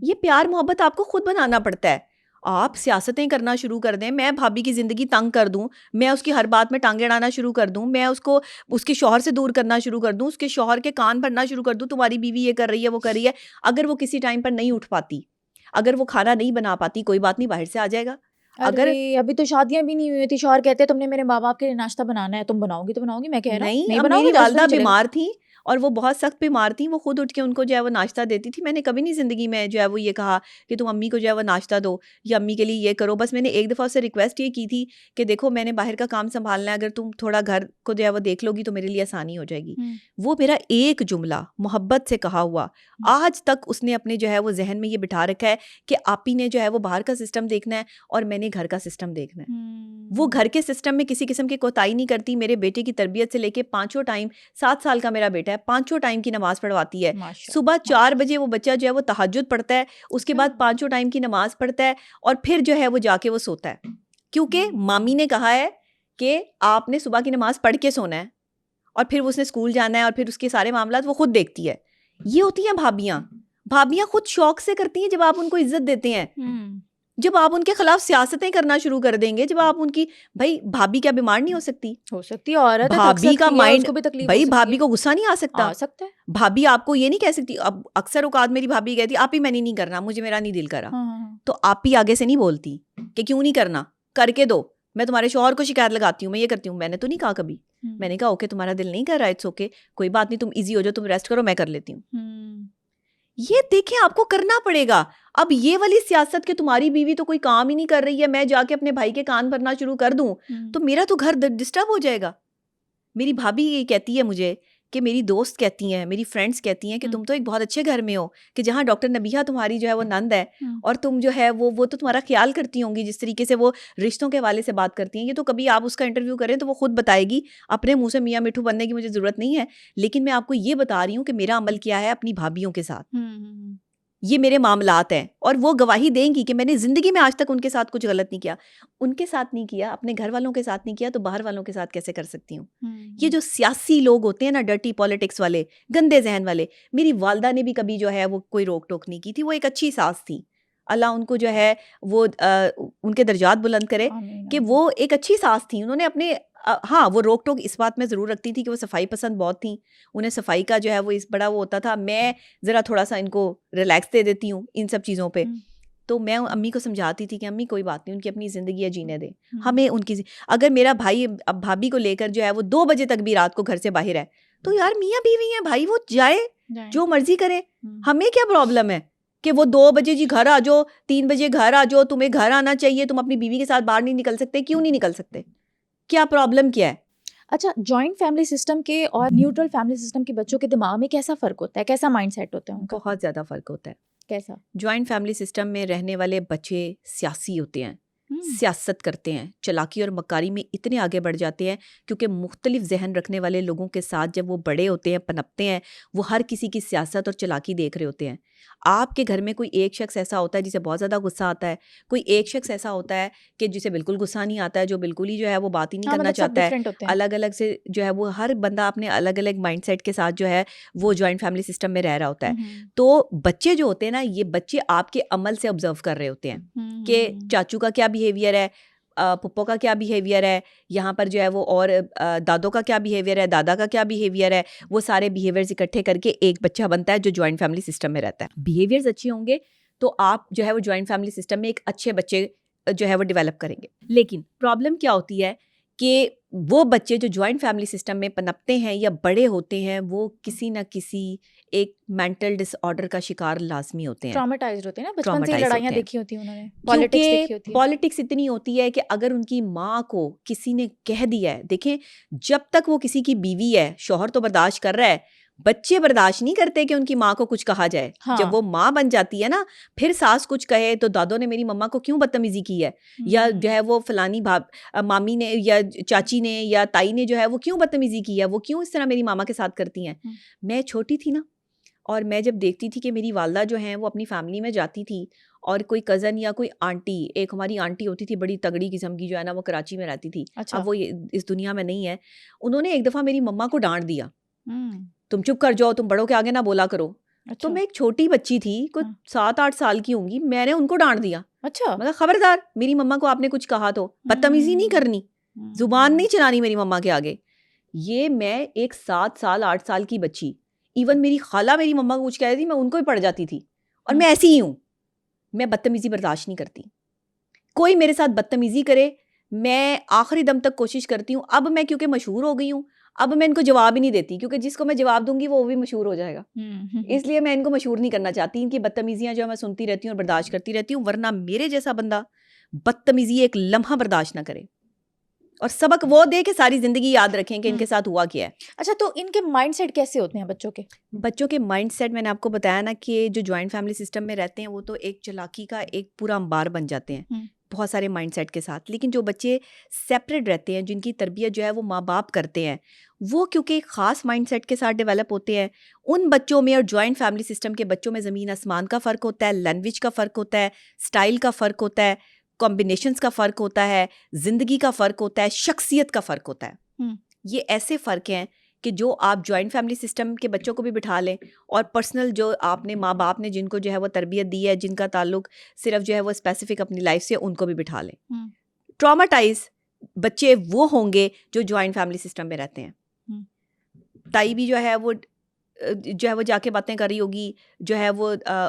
ये प्यार मोहब्बत आपको खुद बनाना पड़ता है। आप सियासतें करना शुरू कर दें, मैं भाभी की ज़िंदगी तंग कर दूं, मैं उसकी हर बात में टांगे अड़ाना शुरू कर दूं, मैं उसको उसके शौहर से दूर करना शुरू कर दूं, उसके शौहर के कान भरना शुरू कर दूं, तुम्हारी बीवी ये कर रही है, वो कर रही है। अगर वो किसी टाइम पर नहीं उठ पाती, अगर वो खाना नहीं बना पाती, कोई बात नहीं, बाहर से आ जाएगा। अगर अभी तो शादियां भी नहीं हुई थी, शौहर कहते तुमने मेरे माँ बाप के लिए नाश्ता बनाना है, तुम बनाओगी तो बनाओगी, मैं कह रहा हूँ नहीं बनाओगी। वालदा बीमार थी और वो बहुत सख्त बीमार थी, वो खुद उठ के उनको जो है वो नाश्ता देती थी। मैंने कभी नहीं ज़िंदगी में जो है वो ये कहा कि तुम अम्मी को जो है वो नाश्ता दो या अम्मी के लिए ये करो। बस मैंने एक दफ़ा उससे रिक्वेस्ट ये की थी कि देखो मैंने बाहर का काम संभालना है, अगर तुम थोड़ा घर को जो है वो देख लोगी तो मेरे लिए आसानी हो जाएगी। वो मेरा एक जुमला मोहब्बत से कहा हुआ आज तक उसने अपने जो है वो जहन में ये बिठा रखा है कि आपी ने जो है वो बाहर का सिस्टम देखना है और मैंने घर का सिस्टम देखना है। वो घर के सिस्टम में किसी किस्म की कोताही नहीं करती। मेरे बेटे की तरबियत से लेके 5 टाइम, 7 साल का मेरा बेटा है, 5 टाइम की नमाज पढ़वाती है। सुबह 4 बजे वो बच्चा जो है वो तहज्जुद पढ़ता है, उसके बाद 5 टाइम की नमाज पढ़ता है और फिर जो है वो जाके वो सोता है, क्योंकि मामी ने कहा है कि आपने सुबह की नमाज पढ़ के सोना है और फिर उसने स्कूल जाना है और फिर उसके सारे मामला वो खुद देखती है। ये होती हैं भाभियां खुद शौक से करती हैं जब आप उनको इज्जत देते हैं। जब आप उनके खिलाफ सियासतें करना शुरू कर देंगे, जब आप उनकी, भाई भाभी क्या बीमार नहीं हो सकती औरत है, भाभी का माइंड, भी तकलीफ भाई भाभी को गुस्सा नहीं आ सकता सकता है। भाभी आपको ये नहीं कह सकती। अब अक्सर औकात मेरी भाभी कहती आप ही, मैंने नहीं करना, मुझे मेरा नहीं दिल करा। तो आप ही आगे से नहीं बोलती कि क्यों नहीं करना, करके दो, मैं तुम्हारे शौहर को शिकायत लगाती हूँ, मैं ये करती हूँ। मैंने तो नहीं कहा कभी। मैंने कहा ओके तुम्हारा दिल नहीं कर रहा है, इट्स ओके, कोई बात नहीं, तुम इजी हो जाओ, तुम रेस्ट करो, मैं कर लेती हूँ। ये देखें आपको करना पड़ेगा। अब ये वाली सियासत कि तुम्हारी बीवी तो कोई काम ही नहीं कर रही है, मैं जाके अपने भाई के कान भरना शुरू कर दूं तो मेरा तो घर डिस्टर्ब हो जाएगा। मेरी भाभी ये कहती है मुझे कि मेरी दोस्त कहती हैं, मेरी फ्रेंड्स कहती हैं कि तुम तो एक बहुत अच्छे घर में हो, कि जहाँ डॉक्टर नबिया तुम्हारी जो है वो नंद है और तुम जो है वो तो तुम्हारा ख्याल करती होंगी, जिस तरीके से वो रिश्तों के हवाले से बात करती हैं। ये तो कभी आप उसका इंटरव्यू करें तो वो खुद बताएगी, अपने मुंह से मियाँ मिठू बनने की मुझे ज़रूरत नहीं है। लेकिन मैं आपको ये बता रही हूँ कि मेरा अमल क्या है अपनी भाभियों के साथ, ये मेरे मामलात हैं और वो गवाही देंगी कि मैंने ज़िंदगी में आज तक उनके साथ कुछ गलत नहीं किया। उनके साथ नहीं किया, अपने घर वालों के साथ नहीं किया, तो बाहर वालों के साथ कैसे कर सकती हूँ। ये जो सियासी लोग होते हैं ना, डर्टी पॉलिटिक्स वाले, गंदे जहन वाले, मेरी वालदा ने भी कभी जो है वो कोई रोक टोक नहीं की थी। वो एक अच्छी सास थी, अल्लाह उनको जो है वो उनके दर्जात बुलंद करे कि वो एक अच्छी सास थी। उन्होंने अपने हाँ, वो रोक टोक इस बात में ज़रूर रखती थी कि वो सफाई पसंद बहुत थी, उन्हें सफाई का जो है वो इस बड़ा वो होता था, मैं ज़रा थोड़ा सा इनको रिलैक्स दे देती हूँ इन सब चीज़ों पे। तो मैं अम्मी को समझाती थी कि अम्मी कोई बात नहीं, उनकी अपनी ज़िंदगी है, जीने दे, हमें उनकी। अगर मेरा भाई अब भाभी को लेकर जो है वो 2 बजे तक भी रात को घर से बाहर है तो यार मियाँ बीवी है भाई, वो जाए जो मर्जी करे, हमें क्या प्रॉब्लम है कि वो 2 बजे जी घर आ जाओ, 3 बजे घर आ जाओ, तुम्हें घर आना चाहिए, तुम अपनी बीवी के साथ बाहर नहीं निकल सकते, क्यों नहीं निकल सकते, क्या प्रॉब्लम क्या है। अच्छा, जॉइंट फैमिली सिस्टम के और न्यूट्रल फैमिली सिस्टम के बच्चों के दिमाग में कैसा फ़र्क होता है, कैसा माइंडसेट होता है उनका? बहुत ज़्यादा फ़र्क होता है। कैसा? जॉइंट फैमिली सिस्टम में रहने वाले बच्चे सियासी होते हैं, सियासत करते हैं, चालाकी और मक्कारी में इतने आगे बढ़ जाते हैं क्योंकि मुख्तलिफ जहन रखने वाले लोगों के साथ जब वो बड़े होते हैं, पनपते हैं, वो हर किसी की सियासत और चालाकी देख रहे होते हैं। आपके घर में कोई एक शख्स ऐसा होता है जिसे बहुत ज़्यादा गुस्सा आता है, कोई एक शख्स ऐसा होता है कि जिसे बिल्कुल गुस्सा नहीं आता है, जो बिल्कुल ही जो है वो बात ही नहीं करना चाहता है। अलग अलग से जो है वो हर बंदा अपने अलग अलग माइंडसेट के साथ जो है वो जॉइंट फैमिली सिस्टम में रह रहा होता है। तो बच्चे जो होते हैं ना, ये बच्चे आपके अमल से ऑब्जर्व कर रहे होते हैं कि चाचू का क्या बिहेवियर है, पप्पो का क्या बिहेवियर है, यहाँ पर जो है वो और दादों का क्या बिहेवियर है, दादा का क्या बिहेवियर है। वो सारे बिहेवियर्स इकट्ठे करके एक बच्चा बनता है जो जॉइंट फैमिली सिस्टम में रहता है। बिहेवियर्स अच्छे होंगे तो आप जो है वो जॉइंट फैमिली सिस्टम में एक अच्छे बच्चे जो है वो डेवलप करेंगे। लेकिन प्रॉब्लम क्या होती है कि वो बच्चे जो जॉइंट फैमिली सिस्टम में पनपते हैं या बड़े होते हैं, वो किसी न किसी एक मेंटल डिसऑर्डर का शिकार लाजमी होते हैं, ट्रॉमेटाइज्ड होते हैं ना, बचपन से लड़ाइयाँ देखी होती हैं उन्होंने, पॉलिटिक्स देखी होती है। पॉलिटिक्स इतनी होती है कि अगर उनकी माँ को किसी ने कह दिया है, देखें जब तक वो किसी की बीवी है, शौहर तो बर्दाश्त कर रहा है, बच्चे बर्दाश्त नहीं करते कि उनकी माँ को कुछ कहा जाए। हाँ। जब वो माँ बन जाती है ना, फिर सास कुछ कहे तो दादों ने मेरी मम्मा को क्यों बदतमीजी की है, या जो है वो फलानी मामी ने या चाची ने या ताई ने जो है वो क्यों बदतमीजी की है, वो क्यों इस तरह मेरी मामा के साथ करती हैं। मैं छोटी थी ना, और मैं जब देखती थी कि मेरी वालदा जो हैं वो अपनी फैमिली में जाती थी और कोई कज़न या कोई आंटी, एक हमारी आंटी होती थी बड़ी तगड़ी किस्म की, जो है ना वो कराची में रहती थी। अच्छा। अब वो इस दुनिया में नहीं है। उन्होंने एक दफ़ा मेरी मम्मा को डांट दिया, तुम चुप कर जाओ, तुम बड़ों के आगे ना बोला करो। अच्छा। तो मैं एक छोटी बच्ची थी, कुछ 7-8 साल की होंगी, मैंने उनको डांट दिया। अच्छा। मतलब खबरदार, मेरी मम्मा को आपने कुछ कहा तो बदतमीजी नहीं करनी, जुबान नहीं चलानी मेरी मम्मा के आगे। ये मैं एक 7 साल 8 साल की बच्ची, इवन मेरी खाला मेरी मम्मा को कुछ कह रही थी, मैं उनको भी पड़ जाती थी। और मैं ऐसी ही हूँ, मैं बदतमीजी बर्दाश्त नहीं करती। कोई मेरे साथ बदतमीजी करे, मैं आखिरी दम तक कोशिश करती हूँ। अब मैं क्योंकि मशहूर हो गई हूँ, अब मैं इनको जवाब ही नहीं देती, क्योंकि जिसको मैं जवाब दूंगी वो भी मशहूर हो जाएगा, इसलिए मैं इनको मशहूर नहीं करना चाहती। इनकी बदतमीजियां जो मैं सुनती रहती हूँ और बर्दाश्त करती रहती हूँ, वरना मेरे जैसा बंदा बदतमीजी एक लम्हा बर्दाश्त ना करे और सबक वो दे कि सारी जिंदगी याद रखें कि इनके साथ हुआ क्या है। अच्छा, तो इनके माइंडसेट कैसे होते हैं बच्चों के? बच्चों के माइंडसेट मैंने आपको बताया ना कि जो जॉइंट फैमिली सिस्टम में रहते हैं वो तो एक चालाकी का एक पूरा अंबार बन जाते हैं बहुत सारे माइंडसेट के साथ। लेकिन जो बच्चे सेपरेट रहते हैं, जिनकी तरबियत जो है वो माँ बाप करते हैं, वो क्योंकि एक ख़ास माइंडसेट के साथ डेवलप होते हैं, उन बच्चों में और जॉइंट फैमिली सिस्टम के बच्चों में ज़मीन आसमान का फ़र्क होता है, लैंग्वेज का फ़र्क होता है, स्टाइल का फ़र्क होता है, कॉम्बिनेशंस का फ़र्क होता है, ज़िंदगी का फ़र्क होता है, शख्सियत का फ़र्क होता है। ये ऐसे फ़र्क हैं कि जो आप जॉइंट फैमिली सिस्टम के बच्चों को भी बिठा लें और पर्सनल जो आपने माँ बाप ने जिनको जो है वो तरबियत दी है, जिनका ताल्लुक सिर्फ जो है वो स्पेसिफिक अपनी लाइफ से, उनको भी बिठा लें। ट्रॉमाटाइज बच्चे वो होंगे जो जॉइंट फैमिली सिस्टम में रहते हैं। ताई भी जो है वो जाके बातें कर रही होगी, जो है वो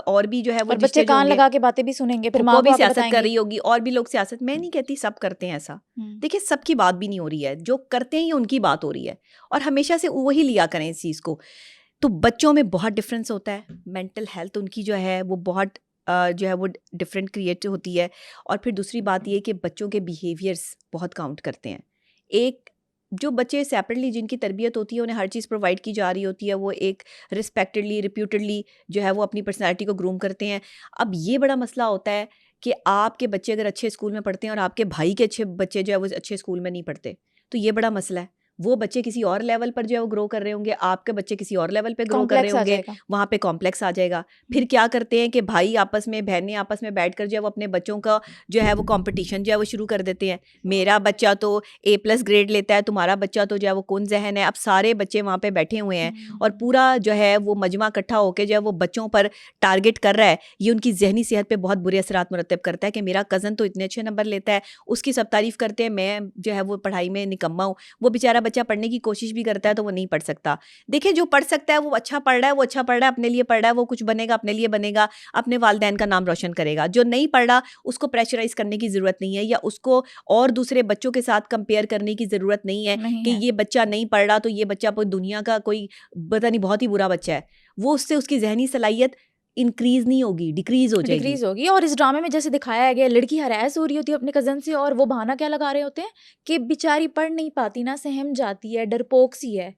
और भी जो है वो और बच्चे कान लगा के बातें भी सुनेंगे, फिर माँ भी सियासत कर रही होगी और भी लोग सियासत। मैं नहीं कहती सब करते हैं ऐसा, देखिए सबकी बात भी नहीं हो रही है, जो करते हैं ये उनकी बात हो रही है और हमेशा से वही लिया करें इस चीज़ को। तो बच्चों में बहुत डिफरेंस होता है, मेंटल हेल्थ उनकी जो है वो बहुत जो है वो डिफरेंट क्रिएट होती है। और फिर दूसरी बात ये कि बच्चों के बिहेवियर्स बहुत काउंट करते हैं। एक जो बच्चे सेपरेटली जिनकी तरबियत होती है, उन्हें हर चीज़ प्रोवाइड की जा रही होती है, वो एक रिस्पेक्टेडली रिप्यूटेडली जो है वो अपनी पर्सनैलिटी को ग्रूम करते हैं। अब ये बड़ा मसला होता है कि आपके बच्चे अगर अच्छे स्कूल में पढ़ते हैं और आपके भाई के अच्छे बच्चे जो है वो अच्छे स्कूल में नहीं पढ़ते, तो ये बड़ा मसला है। वो बच्चे किसी और लेवल पर जो है वो ग्रो कर रहे होंगे, आपके बच्चे किसी और लेवल पे ग्रो कर रहे होंगे, वहाँ पे कॉम्प्लेक्स आ जाएगा। फिर क्या करते हैं कि भाई आपस में, बहनें आपस में बैठकर जो है वो अपने बच्चों का जो है वो कंपटीशन जो है वो शुरू कर देते हैं। मेरा बच्चा तो A+ ग्रेड लेता है, तुम्हारा बच्चा तो जो है वो कौन जहन है। अब सारे बच्चे वहाँ पे बैठे हुए हैं और पूरा जो है वो मजमा इकट्ठा होकर जो है वो बच्चों पर टारगेट कर रहा है। ये उनकी जहनी सेहत पर बहुत बुरे असरात मुरतब करता है कि मेरा कज़न तो इतने अच्छे नंबर लेता है, उसकी सब तारीफ़ करते हैं, मैं जो है वो पढ़ाई में निकम्मा हूँ। वो बेचारा बच्चा पढ़ने की कोशिश भी करता है तो वो नहीं पढ़ सकता। देखिए जो पढ़ सकता है वो अच्छा पढ़ रहा है, वो अच्छा पढ़ रहा है, अपने लिए पढ़ रहा है, वो कुछ बनेगा, अपने लिए बनेगा, अपने वालिदैन का नाम रोशन करेगा। जो नहीं पढ़ रहा उसको प्रेशराइज करने की ज़रूरत नहीं है, या उसको और दूसरे बच्चों के साथ कंपेयर करने की ज़रूरत नहीं है कि ये बच्चा नहीं पढ़ रहा तो ये बच्चा पूरी दुनिया का कोई पता नहीं बहुत ही बुरा बच्चा है। वो उससे उसकी जहनी सलाहियत इंक्रीज नहीं होगी, डिक्रीज होगी। और इस ड्रामे में जैसे दिखाया गया, लड़की हरास हो रही होती है अपने कजन से और वो बहाना क्या लगा रहे होते हैं कि बेचारी पढ़ नहीं पाती ना, सहम जाती है, डरपोक सी है।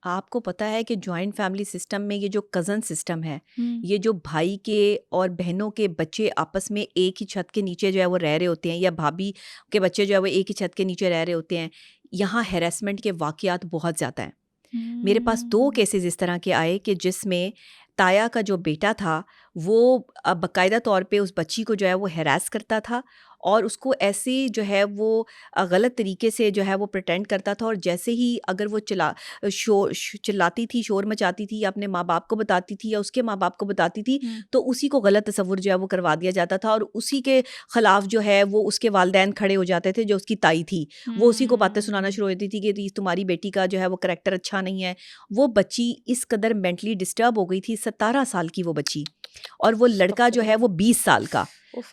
आपको पता है कि जॉइंट फैमिली सिस्टम में ये जो कज़न सिस्टम है, ये जो भाई के और बहनों के बच्चे आपस में एक ही छत के नीचे जो है वो रह रहे होते हैं, या भाभी के बच्चे जो है वो एक ही छत के नीचे रह रहे होते हैं, यहाँ हैरेसमेंट के वाक़यात बहुत ज़्यादा हैं। मेरे पास 2 केसेस इस तरह के आए कि जिसमें ताया का जो बेटा था वो बाकायदा तौर पे उस बच्ची को जो है वो हैरास करता था और उसको ऐसे जो है वो गलत तरीके से जो है वो प्रिटेंड करता था, और जैसे ही अगर वो चिल्लाती थी, शोर मचाती थी, या अपने माँ बाप को बताती थी या उसके माँ बाप को बताती थी, तो उसी को गलत तस्वुर जो है वो करवा दिया जाता था और उसी के ख़िलाफ़ जो है वो उसके वालिदैन खड़े हो जाते थे। जो उसकी ताई थी वो उसी को बातें सुनाना शुरू हो जाती थी कि तुम्हारी बेटी का जो है वो करैक्टर अच्छा नहीं है। वो बच्ची इस कदर मेंटली डिस्टर्ब हो गई थी, 17 साल की वो बच्ची, और वो लड़का जो है वो 20 साल का।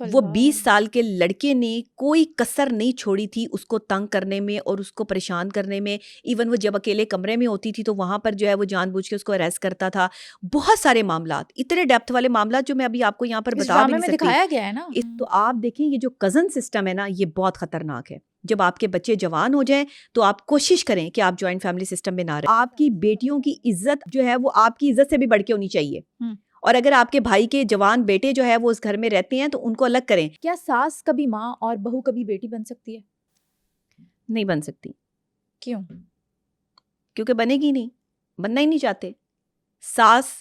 वो 20 साल के लड़के ने कोई कसर नहीं छोड़ी थी उसको तंग करने में और उसको परेशान करने में। इवन वो जब अकेले कमरे में होती थी तो वहाँ पर जो है वो जानबूझ के उसको अरेस्ट करता था। बहुत सारे मामलात, इतने डेप्थ वाले मामलात जो मैं अभी आपको यहाँ पर बता भी नहीं सकती। दिखाया गया है ना। तो आप देखें ये जो कज़न सिस्टम है ना, ये बहुत ख़तरनाक है। जब आपके बच्चे जवान हो जाएं तो आप कोशिश करें कि आप जॉइंट फैमिली सिस्टम में ना रहें। आपकी बेटियों की इज्जत जो है वो आपकी इज्जत से भी बढ़ के होनी चाहिए। और अगर आपके भाई के जवान बेटे जो है वो उस घर में रहते हैं तो उनको अलग करें। क्या सास कभी माँ और बहू कभी बेटी बन सकती है? नहीं बन सकती। क्यों? क्योंकि बनेगी नहीं, बनना ही नहीं चाहते। सास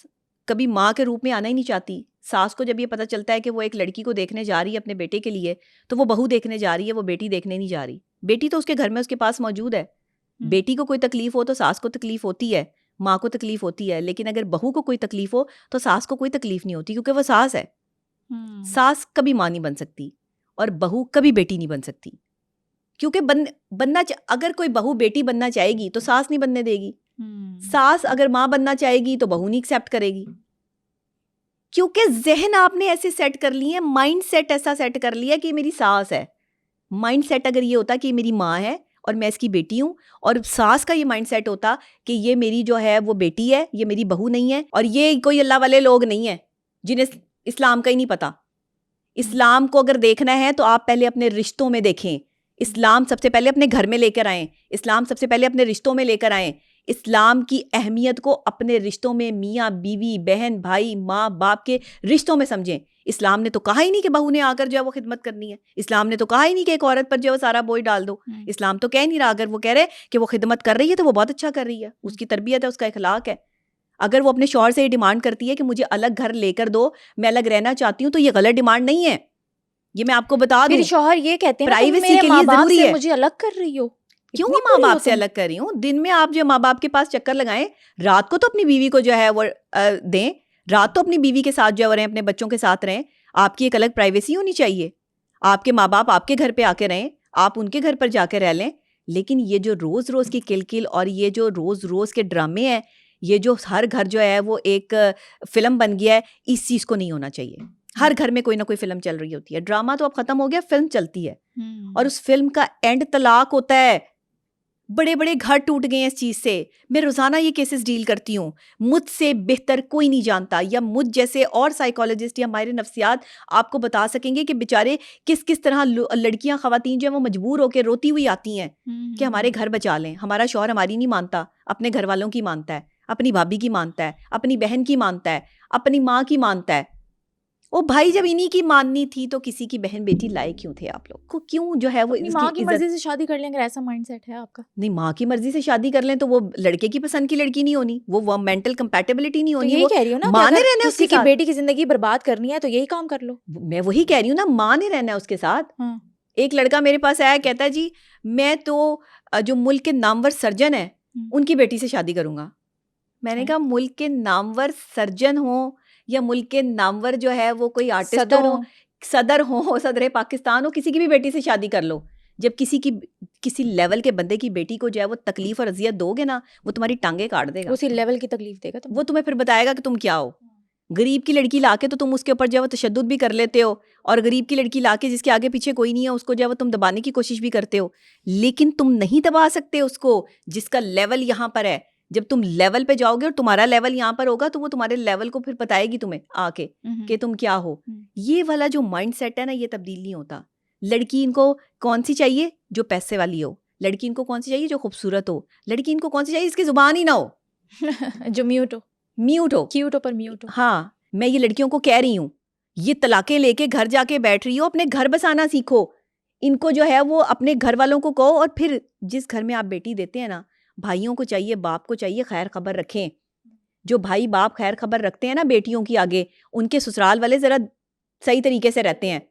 कभी माँ के रूप में आना ही नहीं चाहती। सास को जब ये पता चलता है कि वो एक लड़की को देखने जा रही है अपने बेटे के लिए, तो वो बहू देखने जा रही है, वो बेटी देखने नहीं जा रही। बेटी तो उसके घर में उसके पास मौजूद है। बेटी को कोई तकलीफ हो तो सास को तकलीफ होती है, माँ को तकलीफ होती है, लेकिन अगर बहू को कोई तकलीफ हो तो सास को कोई तकलीफ नहीं होती, क्योंकि वो सास है। सास कभी माँ नहीं बन सकती और बहू कभी बेटी नहीं बन सकती, क्योंकि अगर कोई बहू बेटी बनना चाहेगी तो सास नहीं बनने देगी। सास अगर माँ बनना चाहेगी तो बहू नहीं एक्सेप्ट करेगी, क्योंकि जहन आपने ऐसे सेट कर लिए, माइंड सेट ऐसा सेट कर लिया कि मेरी सास है। माइंड सेट अगर ये होता कि मेरी माँ है और मैं इसकी बेटी हूँ, और सास का ये माइंडसेट होता कि ये मेरी जो है वो बेटी है, ये मेरी बहू नहीं है, और ये कोई अल्लाह वाले लोग नहीं है जिन्हें इस्लाम का ही नहीं पता। इस्लाम को अगर देखना है तो आप पहले अपने रिश्तों में देखें। इस्लाम सबसे पहले अपने घर में लेकर आएं, इस्लाम सबसे पहले अपने रिश्तों में लेकर आएं। इस्लाम की अहमियत को अपने रिश्तों में, मियाँ बीवी, बहन भाई, माँ बाप के रिश्तों में समझें। इस्लाम ने तो कहा ही नहीं कि बहू ने आकर जो है वो खिदमत करनी है। इस्लाम ने तो कहा ही नहीं कि एक औरत पर जो है वो सारा बोझ डाल दो। इस्लाम तो कह नहीं रहा। अगर वो कह रहे कि वो खिदमत कर रही है तो वो बहुत अच्छा कर रही है, उसकी तरबियत है, उसका इखलाक है। अगर वो अपने शौहर से ये डिमांड करती है कि मुझे अलग घर लेकर दो, मैं अलग रहना चाहती हूँ, तो ये गलत डिमांड नहीं है। ये मैं आपको बता दूं। फिर शौहर ये कहते हैं प्राइवेसी के लिए जरूरी है। मुझे अलग कर रही हो, क्यों माँ बाप से अलग कर रही हूँ? दिन में आप जो माँ बाप के पास चक्कर लगाएं, रात को तो अपनी बीवी को जो है वो दें, रात तो अपनी बीवी के साथ जो रहें, अपने बच्चों के साथ रहें। आपकी एक अलग प्राइवेसी होनी चाहिए। आपके माँ बाप आपके घर पे आके रहें, आप उनके घर पर जाके रह लें। लेकिन ये जो रोज रोज की किलकिल और ये जो रोज रोज के ड्रामे हैं, ये जो हर घर जो है वो एक फिल्म बन गया है, इस चीज को नहीं होना चाहिए। हर घर में कोई ना कोई फिल्म चल रही होती है। ड्रामा तो अब खत्म हो गया, फिल्म चलती है, और उस फिल्म का एंड तलाक होता है। बड़े बड़े घर टूट गए हैं इस चीज से। मैं रोजाना ये केसेस डील करती हूँ। मुझसे बेहतर कोई नहीं जानता, या मुझ जैसे और साइकोलॉजिस्ट या माहिर नफ्सियात आपको बता सकेंगे कि बेचारे किस किस तरह लड़कियां, खवातीन जो है वो मजबूर होकर रोती हुई आती हैं कि हमारे घर बचा लें। हमारा शौहर हमारी नहीं मानता, अपने घर वालों की मानता है, अपनी भाभी की मानता है, अपनी बहन की मानता है, अपनी माँ की मानता है। ओ भाई, जब इन्हीं की माननी थी तो किसी की बहन बेटी लाए क्यों थे आप लोग को? क्यों जो है वो माँ की मर्जी से शादी कर लेंगे, ऐसा माइंडसेट है आपका? नहीं, माँ की मर्जी से शादी कर लें तो वो लड़के की पसंद की लड़की नहीं होनी, वो मेंटल कंपैटिबिलिटी नहीं होनी। तो यही कह रही हूँ ना, माँ ने रहना है उसके साथ। बेटी की जिंदगी बर्बाद करनी है तो यही काम कर लो। मैं वही कह रही हूँ ना, माँ ने रहना है उसके साथ। एक लड़का मेरे पास आया, कहता है जी मैं तो जो मुल्क के नामवर सर्जन है उनकी बेटी से शादी करूंगा। मैंने कहा मुल्क के नामवर सर्जन हो या मुल्क के नामवर जो है वो कोई आर्टिस्ट हो, सदर हो, सदर पाकिस्तान हो, किसी की भी बेटी से शादी कर लो। जब किसी लेवल के बंदे की बेटी को जो है वो तकलीफ और अजियत दोगे ना, वो तुम्हारी टांगे काट देगा। उसी लेवल की तकलीफ देगा वो तुम्हें फिर बताएगा कि तुम क्या हो। गरीब की लड़की लाके तो तुम उसके ऊपर जो है वो तशद्दुद भी कर लेते हो, और गरीब की लड़की लाके जिसके आगे पीछे कोई नहीं है उसको जो है वो तुम दबाने की कोशिश भी करते हो। लेकिन तुम नहीं दबा सकते उसको जिसका लेवल यहाँ पर है। जब तुम लेवल पे जाओगे और तुम्हारा लेवल यहाँ पर होगा तो वो तुम्हारे लेवल को फिर बताएगी तुम्हें आके कि तुम क्या हो। ये वाला जो माइंडसेट है ना, ये तब्दील नहीं होता। लड़की इनको कौन सी चाहिए? जो पैसे वाली हो। लड़की इनको कौन सी चाहिए? जो खूबसूरत हो। लड़की इनको कौन सी चाहिए? इसकी जुबान ही ना हो, जो म्यूट हो, क्यूट हो पर म्यूट हो। हाँ, मैं ये लड़कियों को कह रही हूँ, ये तलाके लेके घर जाके बैठ रही हो, अपने घर बसाना सीखो। इनको जो है वो अपने घर वालों को कहो, और फिर जिस घर में आप बेटी देते हैं ना, भाइयों को चाहिए, बाप को चाहिए खैर खबर रखें। जो भाई बाप खैर खबर रखते हैं ना बेटियों की आगे, उनके ससुराल वाले जरा सही तरीके से रहते हैं,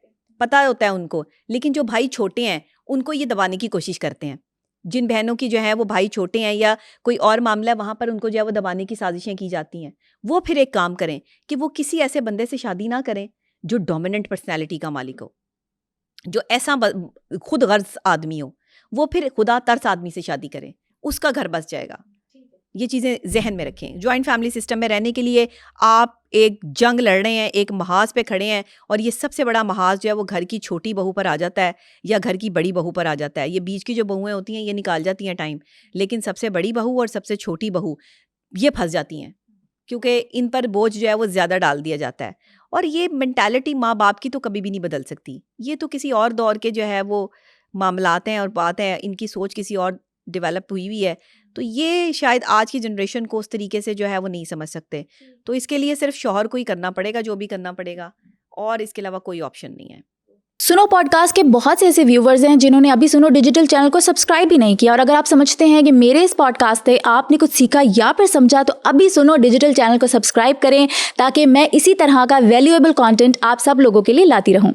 पता होता है उनको। लेकिन जो भाई छोटे हैं उनको ये दबाने की कोशिश करते हैं। जिन बहनों की जो है वो भाई छोटे हैं या कोई और मामला है, वहां पर उनको जो है वो दबाने की साजिशें की जाती हैं। वो फिर एक काम करें कि वो किसी ऐसे बंदे से शादी ना करें जो डोमिनेंट पर्सनैलिटी का मालिक हो, जो ऐसा खुद गर्ज आदमी हो। वो फिर खुदा तर्स आदमी से शादी करें, उसका घर बस जाएगा। ये चीज़ें जहन में रखें। जॉइंट फैमिली सिस्टम में रहने के लिए आप एक जंग लड़ रहे हैं, एक महाज पे खड़े हैं, और ये सबसे बड़ा महाज जो है वो घर की छोटी बहू पर आ जाता है या घर की बड़ी बहू पर आ जाता है। ये बीच की जो बहुएं होती हैं ये निकाल जाती हैं टाइम, लेकिन सबसे बड़ी बहू और सबसे छोटी बहू ये फंस जाती हैं, क्योंकि इन पर बोझ जो है वो ज़्यादा डाल दिया जाता है। और ये मेंटालिटी माँ बाप की तो कभी भी नहीं बदल सकती। ये तो किसी और दौर के जो है वो मामलात हैं और बात है, इनकी सोच किसी और डेवलप हुई है। तो ये शायद आज की जनरेशन को उस तरीके से जो है वो नहीं समझ सकते। तो इसके लिए सिर्फ शौहर को ही करना पड़ेगा जो भी करना पड़ेगा, और इसके अलावा कोई ऑप्शन नहीं है। सुनो पॉडकास्ट के बहुत से ऐसे व्यूवर्स हैं जिन्होंने अभी सुनो डिजिटल चैनल को सब्सक्राइब भी नहीं किया, और अगर आप समझते हैं कि मेरे इस पॉडकास्ट से आपने कुछ सीखा या फिर समझा, तो अभी सुनो डिजिटल चैनल को सब्सक्राइब करें ताकि मैं इसी तरह का वैल्यूएबल कंटेंट आप सब लोगों के लिए लाती रहूं।